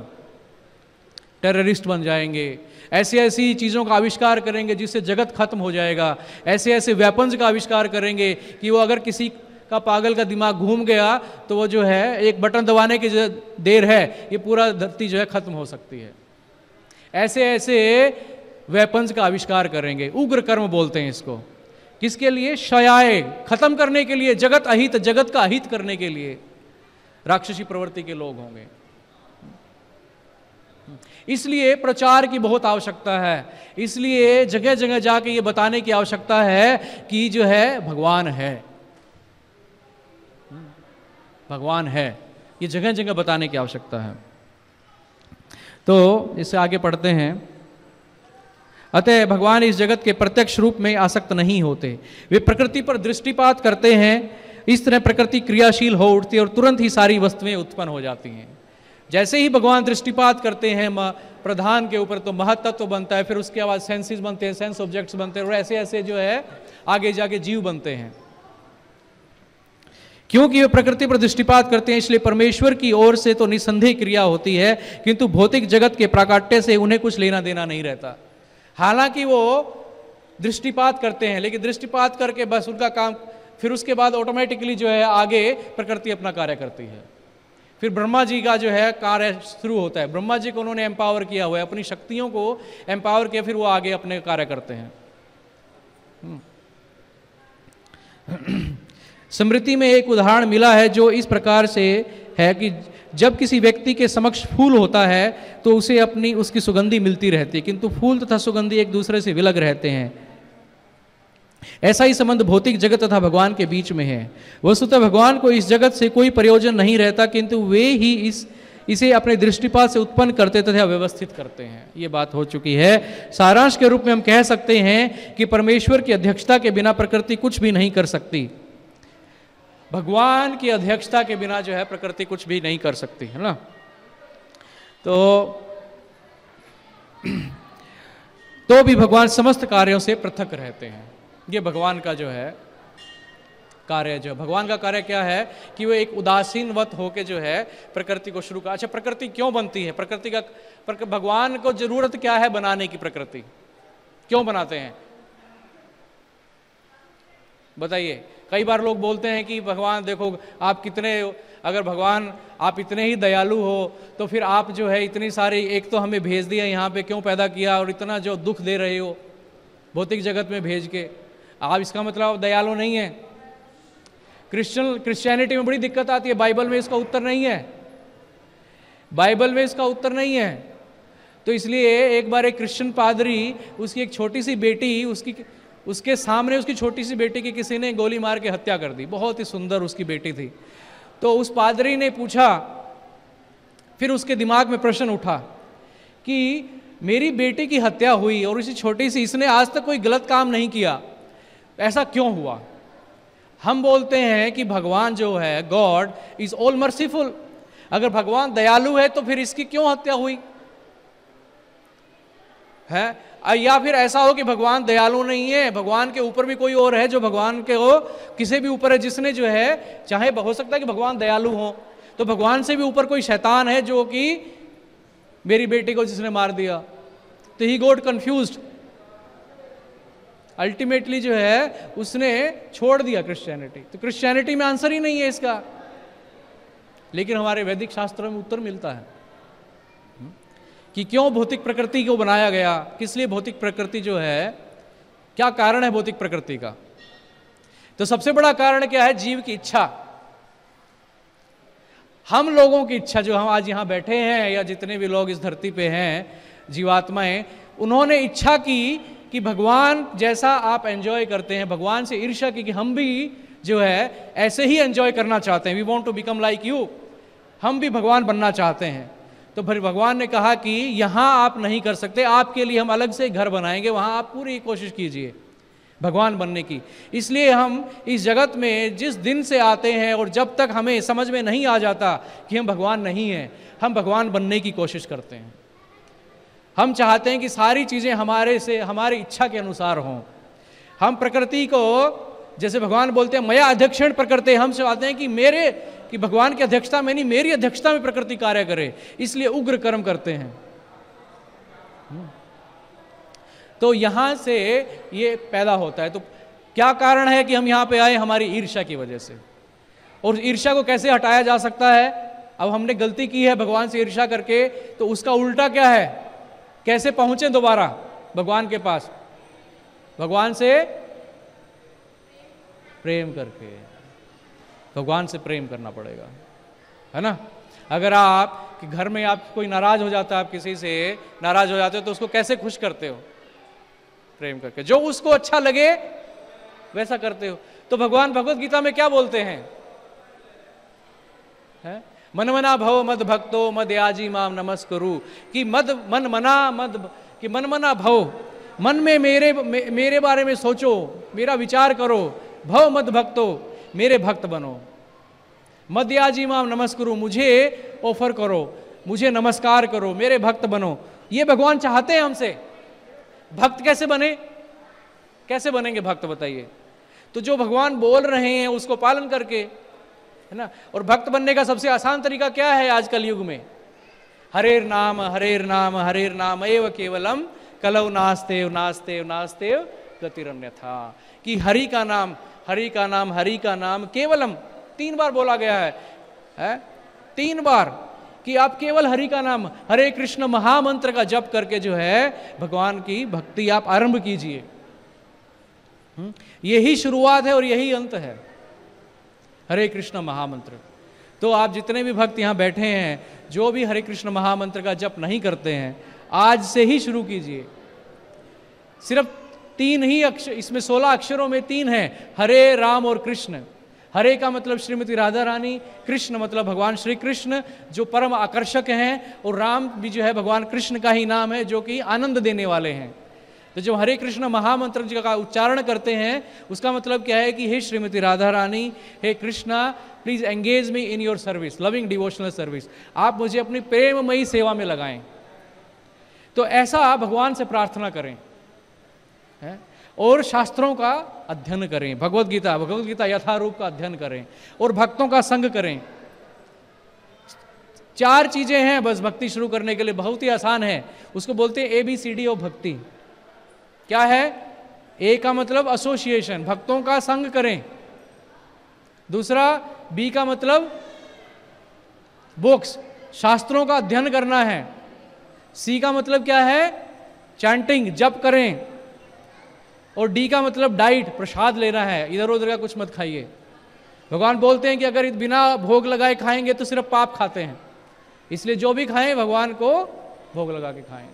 टेररिस्ट बन जाएंगे, ऐसी ऐसी चीज़ों का आविष्कार करेंगे जिससे जगत खत्म हो जाएगा, ऐसे ऐसे वेपन्स का आविष्कार करेंगे कि वो अगर किसी का पागल का दिमाग घूम गया तो वो जो है एक बटन दबाने की देर है, ये पूरा धरती जो है खत्म हो सकती है। ऐसे ऐसे वेपन्स का आविष्कार करेंगे, उग्र कर्म बोलते हैं इसको। किसके लिए? क्षयाय, खत्म करने के लिए, जगत अहित, जगत का अहित करने के लिए राक्षसी प्रवृत्ति के लोग होंगे। इसलिए प्रचार की बहुत आवश्यकता है, इसलिए जगह जगह जाके ये बताने की आवश्यकता है कि जो है भगवान है, भगवान है, ये जगह जगह बताने की आवश्यकता है। तो इससे आगे पढ़ते हैं। अतः भगवान इस जगत के प्रत्यक्ष रूप में आसक्त नहीं होते, वे प्रकृति पर दृष्टिपात करते हैं। इस तरह प्रकृति क्रियाशील हो उठती है और तुरंत ही सारी वस्तुएं उत्पन्न हो जाती हैं। जैसे ही भगवान दृष्टिपात करते हैं प्रधान के ऊपर, तो महत्त्व बनता है, फिर उसके बाद सेंसेस बनते हैं, सेंस ऑब्जेक्ट्स बनते हैं, और ऐसे ऐसे जो है आगे जाके जीव बनते हैं। क्योंकि वे प्रकृति पर दृष्टिपात करते हैं, इसलिए परमेश्वर की ओर से तो निसंदेह क्रिया होती है, किंतु भौतिक जगत के प्राकट्य से उन्हें कुछ लेना देना नहीं रहता। हालांकि वो दृष्टिपात करते हैं, लेकिन दृष्टिपात करके बस उनका काम, फिर उसके बाद ऑटोमेटिकली जो है आगे प्रकृति अपना कार्य करती है। फिर ब्रह्मा जी का जो है कार्य शुरू होता है। ब्रह्मा जी को उन्होंने एम्पावर किया हुआ है, अपनी शक्तियों को एम्पावर किया, फिर वो आगे अपने कार्य करते हैं। स्मृति में एक उदाहरण मिला है जो इस प्रकार से है कि जब किसी व्यक्ति के समक्ष फूल होता है तो उसे उसकी सुगंधी मिलती रहती है, किंतु फूल तथा सुगंधी एक दूसरे से विलग रहते हैं। ऐसा ही संबंध भौतिक जगत तथा भगवान के बीच में है। वस्तुतः भगवान को इस जगत से कोई प्रयोजन नहीं रहता, किंतु वे ही इसे अपने दृष्टिपात से उत्पन्न करते तथा व्यवस्थित करते हैं। ये बात हो चुकी है। सारांश के रूप में हम कह सकते हैं कि परमेश्वर की अध्यक्षता के बिना प्रकृति कुछ भी नहीं कर सकती। भगवान की अध्यक्षता के बिना जो है प्रकृति कुछ भी नहीं कर सकती, है ना। तो भी भगवान समस्त कार्यों से पृथक रहते हैं। ये भगवान का जो है कार्य, जो भगवान का कार्य क्या है कि वो एक उदासीनवत होके जो है प्रकृति को शुरू कर। अच्छा, प्रकृति क्यों बनती है? प्रकृति का भगवान को जरूरत क्या है बनाने की? प्रकृति क्यों बनाते हैं बताइए। कई बार लोग बोलते हैं कि भगवान देखो आप कितने, अगर भगवान आप इतने ही दयालु हो तो फिर आप जो है इतनी सारी, एक तो हमें भेज दिया यहाँ पे, क्यों पैदा किया, और इतना जो दुख दे रहे हो भौतिक जगत में भेज के, आप इसका मतलब आप दयालु नहीं है। क्रिश्चियनिटी में बड़ी दिक्कत आती है, बाइबल में इसका उत्तर नहीं है, बाइबल में इसका उत्तर नहीं है। तो इसलिए एक बार एक क्रिश्चियन पादरी, उसकी एक छोटी सी बेटी, उसके सामने उसकी छोटी सी बेटी की किसी ने गोली मार के हत्या कर दी। बहुत ही सुंदर उसकी बेटी थी। तो उस पादरी ने पूछा, फिर उसके दिमाग में प्रश्न उठा कि मेरी बेटी की हत्या हुई और इसी छोटी सी, इसने आज तक कोई गलत काम नहीं किया, ऐसा क्यों हुआ? हम बोलते हैं कि भगवान जो है, गॉड इज ऑल मर्सीफुल। अगर भगवान दयालु है तो फिर इसकी क्यों हत्या हुई है? या फिर ऐसा हो कि भगवान दयालु नहीं है, भगवान के ऊपर भी कोई और है जो भगवान के हो किसी भी ऊपर है, जिसने जो है, चाहे हो सकता है कि भगवान दयालु हो, तो भगवान से भी ऊपर कोई शैतान है जो कि मेरी बेटी को जिसने मार दिया। तो ही गॉट कंफ्यूज्ड। अल्टीमेटली जो है उसने छोड़ दिया क्रिश्चियनिटी। तो क्रिश्चियनिटी में आंसर ही नहीं है इसका, लेकिन हमारे वैदिक शास्त्रों में उत्तर मिलता है कि क्यों भौतिक प्रकृति को बनाया गया, किस लिए भौतिक प्रकृति जो है, क्या कारण है भौतिक प्रकृति का। तो सबसे बड़ा कारण क्या है? जीव की इच्छा। हम लोगों की इच्छा, जो हम आज यहां बैठे हैं या जितने भी लोग इस धरती पे हैं, जीवात्माएं, उन्होंने इच्छा की कि भगवान जैसा आप एंजॉय करते हैं, भगवान से ईर्ष्या की कि हम भी जो है ऐसे ही एंजॉय करना चाहते हैं। We want to become like you, हम भी भगवान बनना चाहते हैं। तो फिर भगवान ने कहा कि यहाँ आप नहीं कर सकते, आपके लिए हम अलग से घर बनाएंगे, वहाँ आप पूरी कोशिश कीजिए भगवान बनने की। इसलिए हम इस जगत में जिस दिन से आते हैं और जब तक हमें समझ में नहीं आ जाता कि हम भगवान नहीं हैं, हम भगवान बनने की कोशिश करते हैं। हम चाहते हैं कि सारी चीज़ें हमारी इच्छा के अनुसार हों। हम प्रकृति को, जैसे भगवान बोलते हैं मया अध्यक्षण प्रकृति, हम चाहते हैं कि भगवान की अध्यक्षता में नहीं, मेरी अध्यक्षता में प्रकृति कार्य करे, इसलिए उग्र कर्म करते हैं। तो यहां से ये पैदा होता है। तो क्या कारण है कि हम यहां पे आए? हमारी ईर्ष्या की वजह से। और ईर्ष्या को कैसे हटाया जा सकता है? अब हमने गलती की है भगवान से ईर्ष्या करके, तो उसका उल्टा क्या है? कैसे पहुंचे दोबारा भगवान के पास? भगवान से प्रेम करके, भगवान से प्रेम करना पड़ेगा, है ना। अगर आप कि घर में आप कोई नाराज हो जाता है, आप किसी से नाराज हो जाते हो, तो उसको कैसे खुश करते हो? प्रेम करके, जो उसको अच्छा लगे वैसा करते हो। तो भगवान भगवत गीता में क्या बोलते हैं? मन मना भव मद भक्तो मद याजी माम नमस्कुरु, कि मन मना भव, मन में मेरे बारे में सोचो, मेरा विचार करो, भव मद भक्तो, मेरे भक्त बनो, मद याजी माम नमस्कुरु, मुझे ऑफर करो, मुझे नमस्कार करो, मेरे भक्त बनो। ये भगवान चाहते हैं हमसे। भक्त कैसे बनेंगे भक्त, बताइए? तो जो भगवान बोल रहे हैं उसको पालन करके, है ना। और भक्त बनने का सबसे आसान तरीका क्या है आज कल युग में? हरेर नाम हरेर नाम हरेर नाम एव केवलम कलौ नास्तेव नास्तेव नास्तेव गतिरन्यथा, कि हरि का नाम हरि का नाम हरि का नाम केवलम 3 बार बोला गया है 3 बार, कि आप केवल हरि का नाम, हरे कृष्ण महामंत्र का जप करके जो है भगवान की भक्ति आप आरंभ कीजिए। यही शुरुआत है और यही अंत है, हरे कृष्ण महामंत्र। तो आप जितने भी भक्त यहाँ बैठे हैं, जो भी हरे कृष्ण महामंत्र का जप नहीं करते हैं, आज से ही शुरू कीजिए। सिर्फ 3 ही अक्षर, इसमें 16 अक्षरों में 3 हैं, हरे राम और कृष्ण। हरे का मतलब श्रीमती राधा रानी, कृष्ण मतलब भगवान श्री कृष्ण जो परम आकर्षक हैं, और राम भी जो है भगवान कृष्ण का ही नाम है जो कि आनंद देने वाले हैं। तो जब हरे कृष्ण महामंत्र जी का उच्चारण करते हैं, उसका मतलब क्या है कि हे श्रीमती राधा रानी, हे Krishna, please engage me in your service, loving devotional service, आप मुझे अपनी प्रेममयी सेवा में लगाएं। तो ऐसा भगवान से प्रार्थना करें, है? और शास्त्रों का अध्ययन करें, भगवत गीता यथारूप का अध्ययन करें, और भक्तों का संग करें। 4 चीजें हैं बस भक्ति शुरू करने के लिए, बहुत ही आसान है। उसको बोलते हैं ABCD ऑफ भक्ति। क्या है? A का मतलब एसोसिएशन, भक्तों का संग करें। दूसरा, B का मतलब बुक्स, शास्त्रों का अध्ययन करना है। C का मतलब क्या है? चैंटिंग, जप करें। और D का मतलब डाइट, प्रसाद लेना है, इधर उधर का कुछ मत खाइए। भगवान बोलते हैं कि अगर बिना भोग लगाए खाएंगे तो सिर्फ पाप खाते हैं, इसलिए जो भी खाएं भगवान को भोग लगा के खाएं।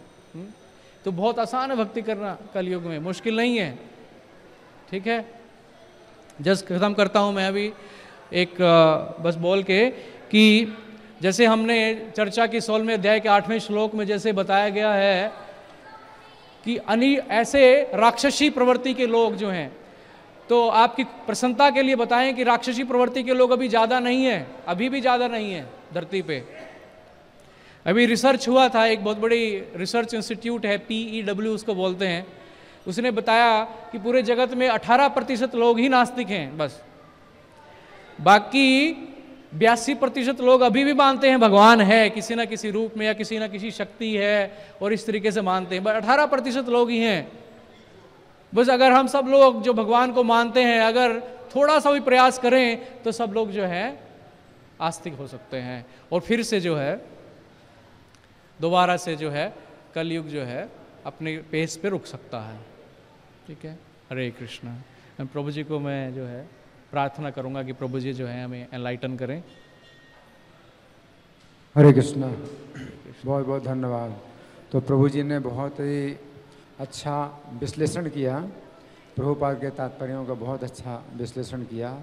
तो बहुत आसान है भक्ति करना कलयुग में, मुश्किल नहीं है। ठीक है, जस्ट खत्म करता हूं मैं अभी एक बस बोल के कि जैसे हमने चर्चा की 16वें अध्याय के 8वें श्लोक में जैसे बताया गया है कि ऐसे राक्षसी प्रवृत्ति के लोग जो हैं, तो आपकी प्रसन्नता के लिए बताएं कि राक्षसी प्रवृत्ति के लोग अभी ज़्यादा नहीं है, अभी भी ज़्यादा नहीं है धरती पे। अभी रिसर्च हुआ था, एक बहुत बड़ी रिसर्च इंस्टीट्यूट है, PEW उसको बोलते हैं, उसने बताया कि पूरे जगत में 18% लोग ही नास्तिक हैं बस, बाकी 82% लोग अभी भी मानते हैं भगवान है किसी ना किसी रूप में या किसी ना किसी शक्ति है और इस तरीके से मानते हैं, बस 18% लोग ही हैं। बस अगर हम सब लोग जो भगवान को मानते हैं अगर थोड़ा सा भी प्रयास करें तो सब लोग जो है आस्तिक हो सकते हैं, और फिर से जो है दोबारा से जो है कलयुग जो है अपने पेस पे रुक सकता है। ठीक है, हरे कृष्ण। प्रभु जी को मैं जो है प्रार्थना करूंगा कि प्रभु जी जो है हमें एनलाइटन करें। हरे कृष्णा, बहुत बहुत धन्यवाद। तो प्रभु जी ने बहुत ही अच्छा विश्लेषण किया, प्रभुपाद के तात्पर्यों का बहुत अच्छा विश्लेषण किया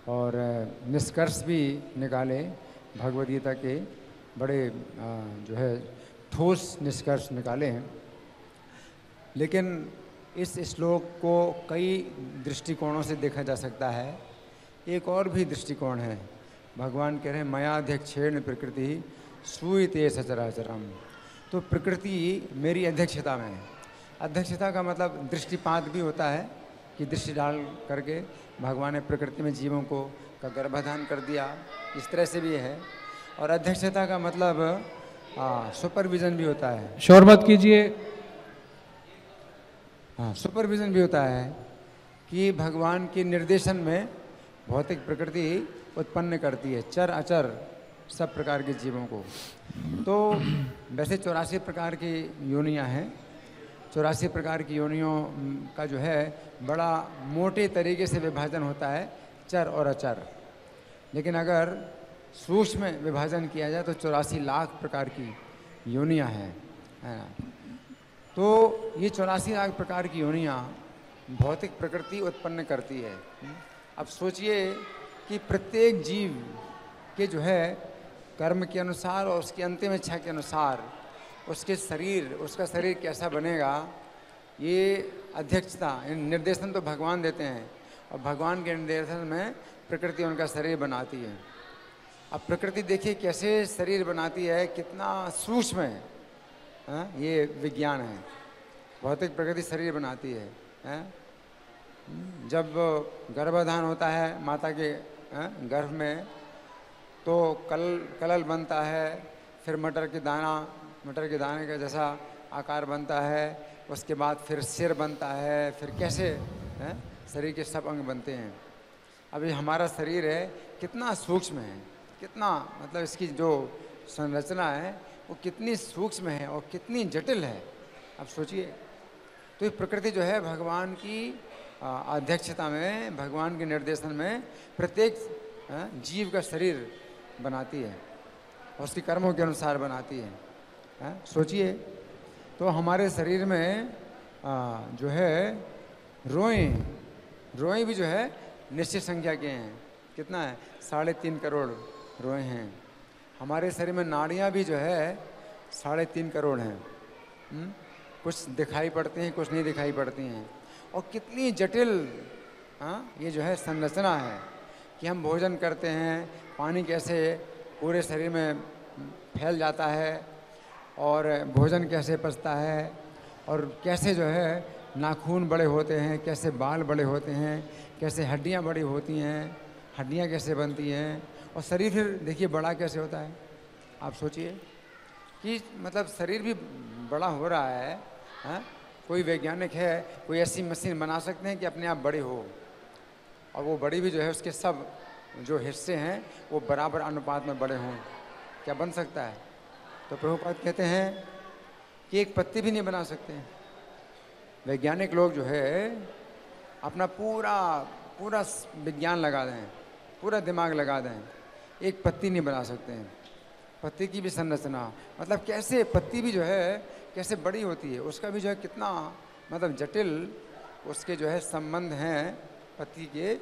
और निष्कर्ष भी निकाले भगवद गीता के बड़े जो है ठोस निष्कर्ष निकाले हैं। लेकिन इस श्लोक को कई दृष्टिकोणों से देखा जा सकता है। एक और भी दृष्टिकोण है। भगवान कह रहे हैं मयाध्यक्षेण प्रकृति सूयते सचराचरम। तो प्रकृति मेरी अध्यक्षता में है। अध्यक्षता का मतलब दृष्टिपात भी होता है कि दृष्टि डाल करके भगवान ने प्रकृति में जीवों को का गर्भाधान कर दिया, इस तरह से भी है। और अध्यक्षता का मतलब सुपरविजन भी होता है। शोर मत कीजिए। हाँ, सुपरविजन भी होता है कि भगवान के निर्देशन में भौतिक प्रकृति उत्पन्न करती है चर अचर सब प्रकार के जीवों को। तो वैसे 84 प्रकार की योनियाँ हैं। 84 प्रकार की योनियों का जो है बड़ा मोटे तरीके से विभाजन होता है चर और अचर। लेकिन अगर सूक्ष्म विभाजन किया जाए तो 84 लाख प्रकार की योनियाँ हैं। तो ये 84 लाख प्रकार की योनियाँ भौतिक प्रकृति उत्पन्न करती है। अब सोचिए कि प्रत्येक जीव के जो है कर्म के अनुसार और उसकी अंतिम इच्छा के अनुसार उसका शरीर कैसा बनेगा, ये अध्यक्षता निर्देशन तो भगवान देते हैं और भगवान के निर्देशन में प्रकृति उनका शरीर बनाती है। अब प्रकृति देखिए कैसे शरीर बनाती है, कितना सूक्ष्म है। ये विज्ञान है। भौतिक प्रकृति शरीर बनाती है। जब गर्भाधान होता है माता के गर्भ में तो कलल बनता है, फिर मटर के दाने का जैसा आकार बनता है, उसके बाद फिर सिर बनता है, फिर कैसे शरीर के सब अंग बनते हैं। अभी हमारा शरीर है कितना सूक्ष्म है, कितना मतलब इसकी जो संरचना है वो कितनी सूक्ष्म है और कितनी जटिल है। अब सोचिए। तो ये प्रकृति जो है भगवान की अध्यक्षता में, भगवान के निर्देशन में प्रत्येक जीव का शरीर बनाती है और उसके कर्मों के अनुसार बनाती है। सोचिए। तो हमारे शरीर में जो है रोएं भी जो है निश्चित संख्या के हैं। कितना है? 3.5 करोड़ रोएं हैं। हमारे शरीर में नाड़ियाँ भी जो है 3.5 करोड़ हैं। कुछ दिखाई पड़ती हैं, कुछ नहीं दिखाई पड़ती हैं। और कितनी जटिल ये जो है संरचना है कि हम भोजन करते हैं, पानी कैसे पूरे शरीर में फैल जाता है और भोजन कैसे पचता है और कैसे जो है नाखून बड़े होते हैं, कैसे बाल बड़े होते हैं, कैसे हड्डियाँ बड़ी होती हैं, हड्डियाँ कैसे बनती हैं और शरीर फिर देखिए बड़ा कैसे होता है। आप सोचिए कि मतलब शरीर भी बड़ा हो रहा है। कोई वैज्ञानिक है, कोई ऐसी मशीन बना सकते हैं कि अपने आप बड़ी हो और वो बड़ी भी जो है उसके सब जो हिस्से हैं वो बराबर अनुपात में बड़े हों। क्या बन सकता है? तो प्रभुपाद कहते हैं कि एक पत्ती भी नहीं बना सकते हैं। वैज्ञानिक लोग जो है अपना पूरा विज्ञान लगा दें, पूरा दिमाग लगा दें, एक पत्ती नहीं बना सकते हैं। पत्ती की भी संरचना मतलब कैसे पत्ती भी जो है कैसे बड़ी होती है, उसका भी जो है कितना मतलब जटिल उसके जो है संबंध हैं पत्ती के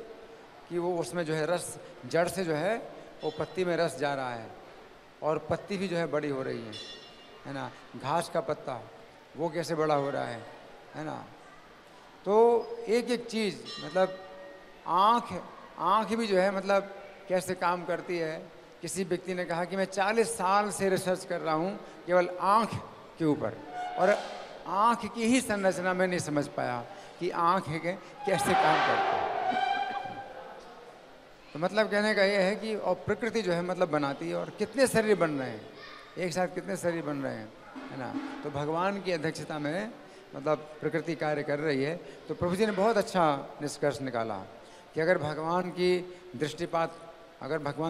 कि वो उसमें जो है रस जड़ से जो है वो पत्ती में रस जा रहा है और पत्ती भी जो है बड़ी हो रही है ना। घास का पत्ता वो कैसे बड़ा हो रहा है ना। तो एक एक चीज़ मतलब आँख भी जो है मतलब कैसे काम करती है। किसी व्यक्ति ने कहा कि मैं 40 साल से रिसर्च कर रहा हूँ केवल आँख के ऊपर और आँख की ही संरचना में नहीं समझ पाया कि आँख कैसे काम करती है। तो मतलब कहने का ये है कि और प्रकृति जो है मतलब बनाती है और कितने शरीर बन रहे हैं, एक साथ कितने शरीर बन रहे हैं, है ना। तो भगवान की अध्यक्षता में मतलब प्रकृति कार्य कर रही है। तो प्रभु जी ने बहुत अच्छा निष्कर्ष निकाला कि अगर भगवान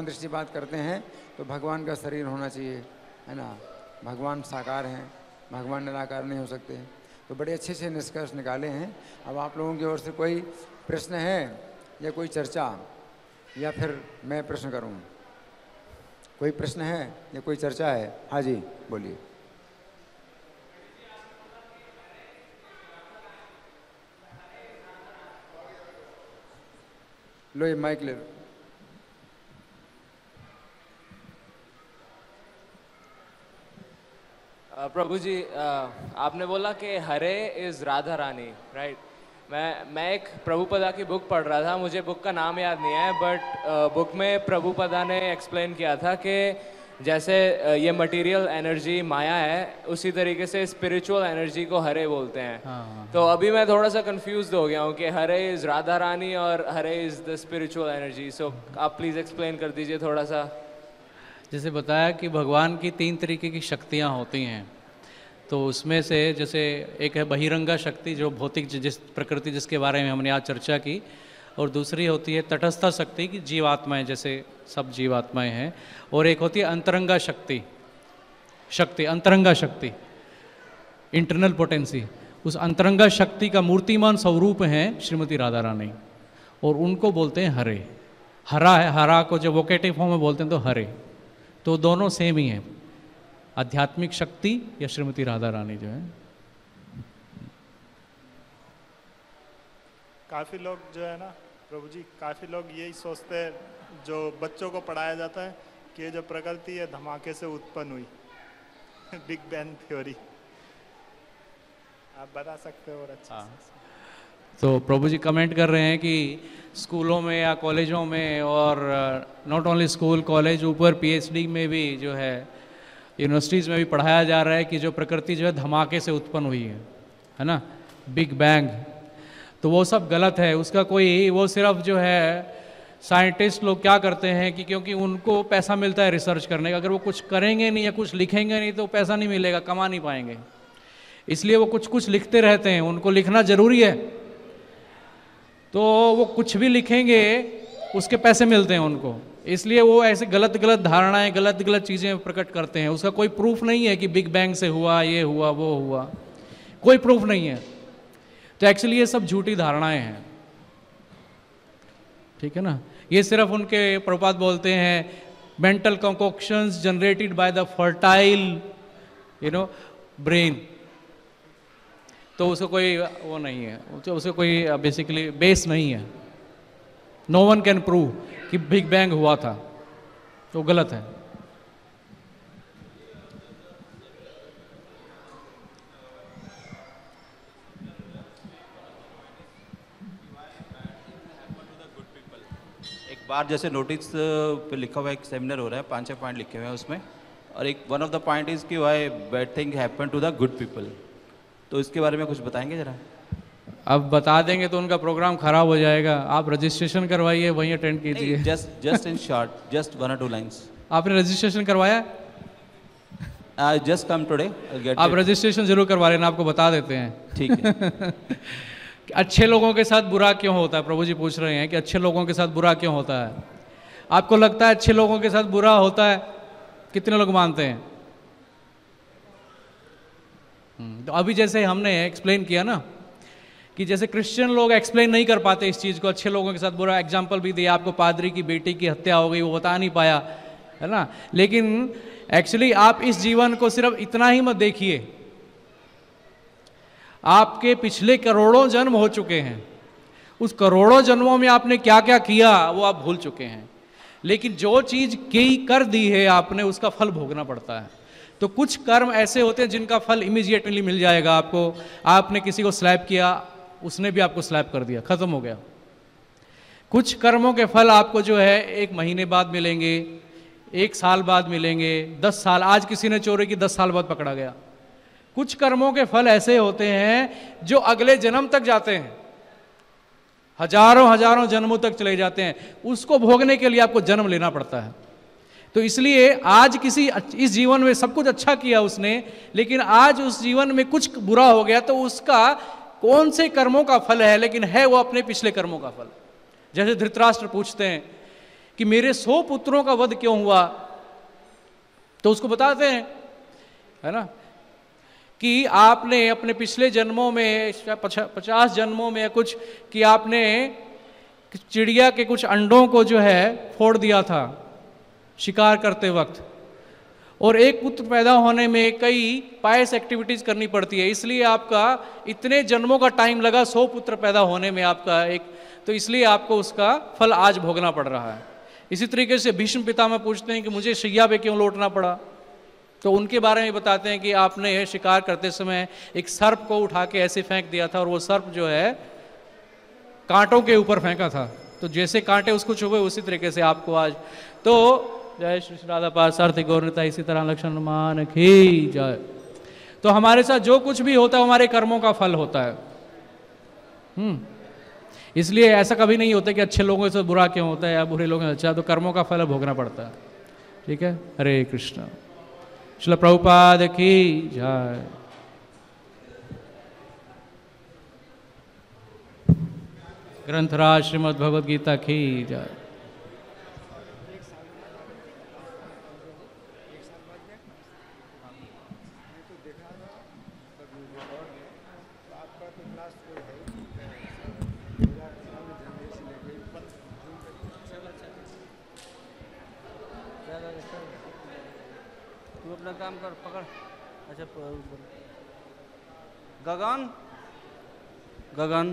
दृष्टिपात करते हैं तो भगवान का शरीर होना चाहिए, है ना। भगवान साकार हैं, भगवान निराकार नहीं हो सकते। तो बड़े अच्छे से निष्कर्ष निकाले हैं। अब आप लोगों की ओर से कोई प्रश्न है या कोई चर्चा या फिर मैं प्रश्न करूं? कोई प्रश्न है या कोई चर्चा है? हाँ जी बोलिए। लो ये माइक ले लो। प्रभु जी, आपने बोला कि हरे इज राधा रानी, राइट? मैं एक प्रभुपदा की बुक पढ़ रहा था, मुझे बुक का नाम याद नहीं है, बट बुक में प्रभुपदा ने एक्सप्लेन किया था कि जैसे ये मटेरियल एनर्जी माया है, उसी तरीके से स्पिरिचुअल एनर्जी को हरे बोलते हैं। हाँ। तो अभी मैं थोड़ा सा कंफ्यूज हो गया हूँ कि हरे इज राधा रानी और हरे इज द स्पिरिचुअल एनर्जी। सो आप प्लीज एक्सप्लेन कर दीजिए थोड़ा सा। जैसे बताया कि भगवान की 3 तरीके की शक्तियाँ होती हैं, तो उसमें से जैसे एक है बहिरंगा शक्ति, जो भौतिक जिस प्रकृति जिसके बारे में हमने आज चर्चा की, और दूसरी होती है तटस्थ शक्ति की जीवात्माएं, जैसे सब जीवात्माएं हैं, और एक होती है अंतरंगा शक्ति अंतरंगा शक्ति, इंटरनल पोटेंसी। उस अंतरंगा शक्ति का मूर्तिमान स्वरूप हैं श्रीमती राधा रानी, और उनको बोलते हैं हरे। हरा है, हरा को जब वोकेटिव फॉर्म में बोलते हैं तो हरे, तो दोनों सेम ही हैं, आध्यात्मिक शक्ति या श्रीमती राधा रानी जो है। काफ़ी लोग जो है ना प्रभु जी, काफ़ी लोग यही सोचते हैं, जो बच्चों को पढ़ाया जाता है कि ये जो प्रकृति है धमाके से उत्पन्न हुई, बिग बैंग थ्योरी। आप बता सकते हो और अच्छा से। तो प्रभु जी कमेंट कर रहे हैं कि स्कूलों में या कॉलेजों में, और नॉट ओनली स्कूल कॉलेज, ऊपर पीएचडी में भी जो है, यूनिवर्सिटीज़ में भी पढ़ाया जा रहा है कि जो प्रकृति जो है धमाके से उत्पन्न हुई है ना, बिग बैंग। तो वो सब गलत है, उसका कोई, वो सिर्फ जो है साइंटिस्ट लोग क्या करते हैं कि क्योंकि उनको पैसा मिलता है रिसर्च करने का, अगर वो कुछ करेंगे नहीं या कुछ लिखेंगे नहीं तो पैसा नहीं मिलेगा, कमा नहीं पाएंगे, इसलिए वो कुछ कुछ लिखते रहते हैं। उनको लिखना जरूरी है, तो वो कुछ भी लिखेंगे उसके पैसे मिलते हैं उनको, इसलिए वो ऐसे गलत गलत धारणाएं, गलत गलत चीज़ें प्रकट करते हैं। उसका कोई प्रूफ नहीं है कि बिग बैंग से हुआ, ये हुआ, वो हुआ, कोई प्रूफ नहीं है। तो एक्चुअली ये सब झूठी धारणाएं हैं, ठीक है ना। ये सिर्फ उनके प्रभुपाद बोलते हैं mental concoctions generated by the fertile brain, तो उसको कोई वो नहीं है, तो उसको कोई बेसिकली बेस नहीं है। नो वन कैन प्रूव कि बिग बैंग हुआ था, तो गलत है। एक बार जैसे नोटिस पे लिखा हुआ एक सेमिनार हो रहा है, 5-6 पॉइंट लिखे हुए हैं उसमें, और एक one of the point is कि why bad thing happen to the good people. तो इसके बारे में कुछ बताएंगे जरा? अब बता देंगे तो उनका प्रोग्राम खराब हो जाएगा। आप रजिस्ट्रेशन करवाइए, वहीं अटेंड कीजिए। Just in short, just 1 or 2 lines. आपने रजिस्ट्रेशन करवाया? Just come today. आप रजिस्ट्रेशन जरूर करवा लेना, आपको बता देते हैं। ठीक है। अच्छे लोगों के साथ बुरा क्यों होता है? प्रभु जी पूछ रहे हैं कि अच्छे लोगों के साथ बुरा क्यों होता है। आपको लगता है अच्छे लोगों के साथ बुरा होता है? कितने लोग मानते हैं? तो अभी जैसे हमने एक्सप्लेन किया ना कि जैसे क्रिश्चियन लोग एक्सप्लेन नहीं कर पाते इस चीज़ को, अच्छे लोगों के साथ बुरा। एग्जाम्पल भी दिया आपको, पादरी की बेटी की हत्या हो गई, वो बता नहीं पाया, है ना। लेकिन एक्चुअली आप इस जीवन को सिर्फ इतना ही मत देखिए, आपके पिछले करोड़ों जन्म हो चुके हैं, उस करोड़ों जन्मों में आपने क्या क्या किया वो आप भूल चुके हैं। लेकिन जो चीज़ की कर दी है आपने, उसका फल भोगना पड़ता है। तो कुछ कर्म ऐसे होते हैं जिनका फल इमीडिएटली मिल जाएगा आपको। आपने किसी को स्लैप किया, उसने भी आपको स्लैप कर दिया, खत्म हो गया। कुछ कर्मों के फल आपको जो है 1 महीने बाद मिलेंगे, 1 साल बाद मिलेंगे, 10 साल। आज किसी ने चोरी की, 10 साल बाद पकड़ा गया। कुछ कर्मों के फल ऐसे होते हैं जो अगले जन्म तक जाते हैं, हजारों हजारों जन्मों तक चले जाते हैं। उसको भोगने के लिए आपको जन्म लेना पड़ता है। तो इसलिए आज किसी इस जीवन में सब कुछ अच्छा किया उसने, लेकिन आज उस जीवन में कुछ बुरा हो गया, तो उसका कौन से कर्मों का फल है? लेकिन है वो अपने पिछले कर्मों का फल। जैसे धृतराष्ट्र पूछते हैं कि मेरे 100 पुत्रों का वध क्यों हुआ, तो उसको बताते हैं, है ना, कि आपने अपने पिछले जन्मों में 50 जन्मों में कुछ कि आपने चिड़िया के कुछ अंडों को जो है फोड़ दिया था शिकार करते वक्त, और एक पुत्र पैदा होने में कई पायस एक्टिविटीज करनी पड़ती है, इसलिए आपका इतने जन्मों का टाइम लगा 100 पुत्र पैदा होने में आपका एक, तो इसलिए आपको उसका फल आज भोगना पड़ रहा है। इसी तरीके से भीष्म पितामह पूछते हैं कि मुझे शैया पे क्यों लौटना पड़ा, तो उनके बारे में बताते हैं कि आपने यह शिकार करते समय एक सर्प को उठा के ऐसे फेंक दिया था और वो सर्प जो है कांटों के ऊपर फेंका था, तो जैसे कांटे उसको चुभे उसी तरीके से आपको आज। तो जय श्री राधा पार्थसारथी गौरता, इसी तरह लक्ष्मण मान की जय। तो हमारे साथ जो कुछ भी होता है हमारे कर्मों का फल होता है। इसलिए ऐसा कभी नहीं होता कि अच्छे लोगों से बुरा क्यों होता है या बुरे लोगों से अच्छा, तो कर्मों का फल भोगना पड़ता है। ठीक है, हरे कृष्ण। श्रील प्रभुपाद की जय। ग्रंथराज श्रीमद् भगवद गीता की जय। तू अपना काम कर, पकड़। अच्छा, गगन, गगन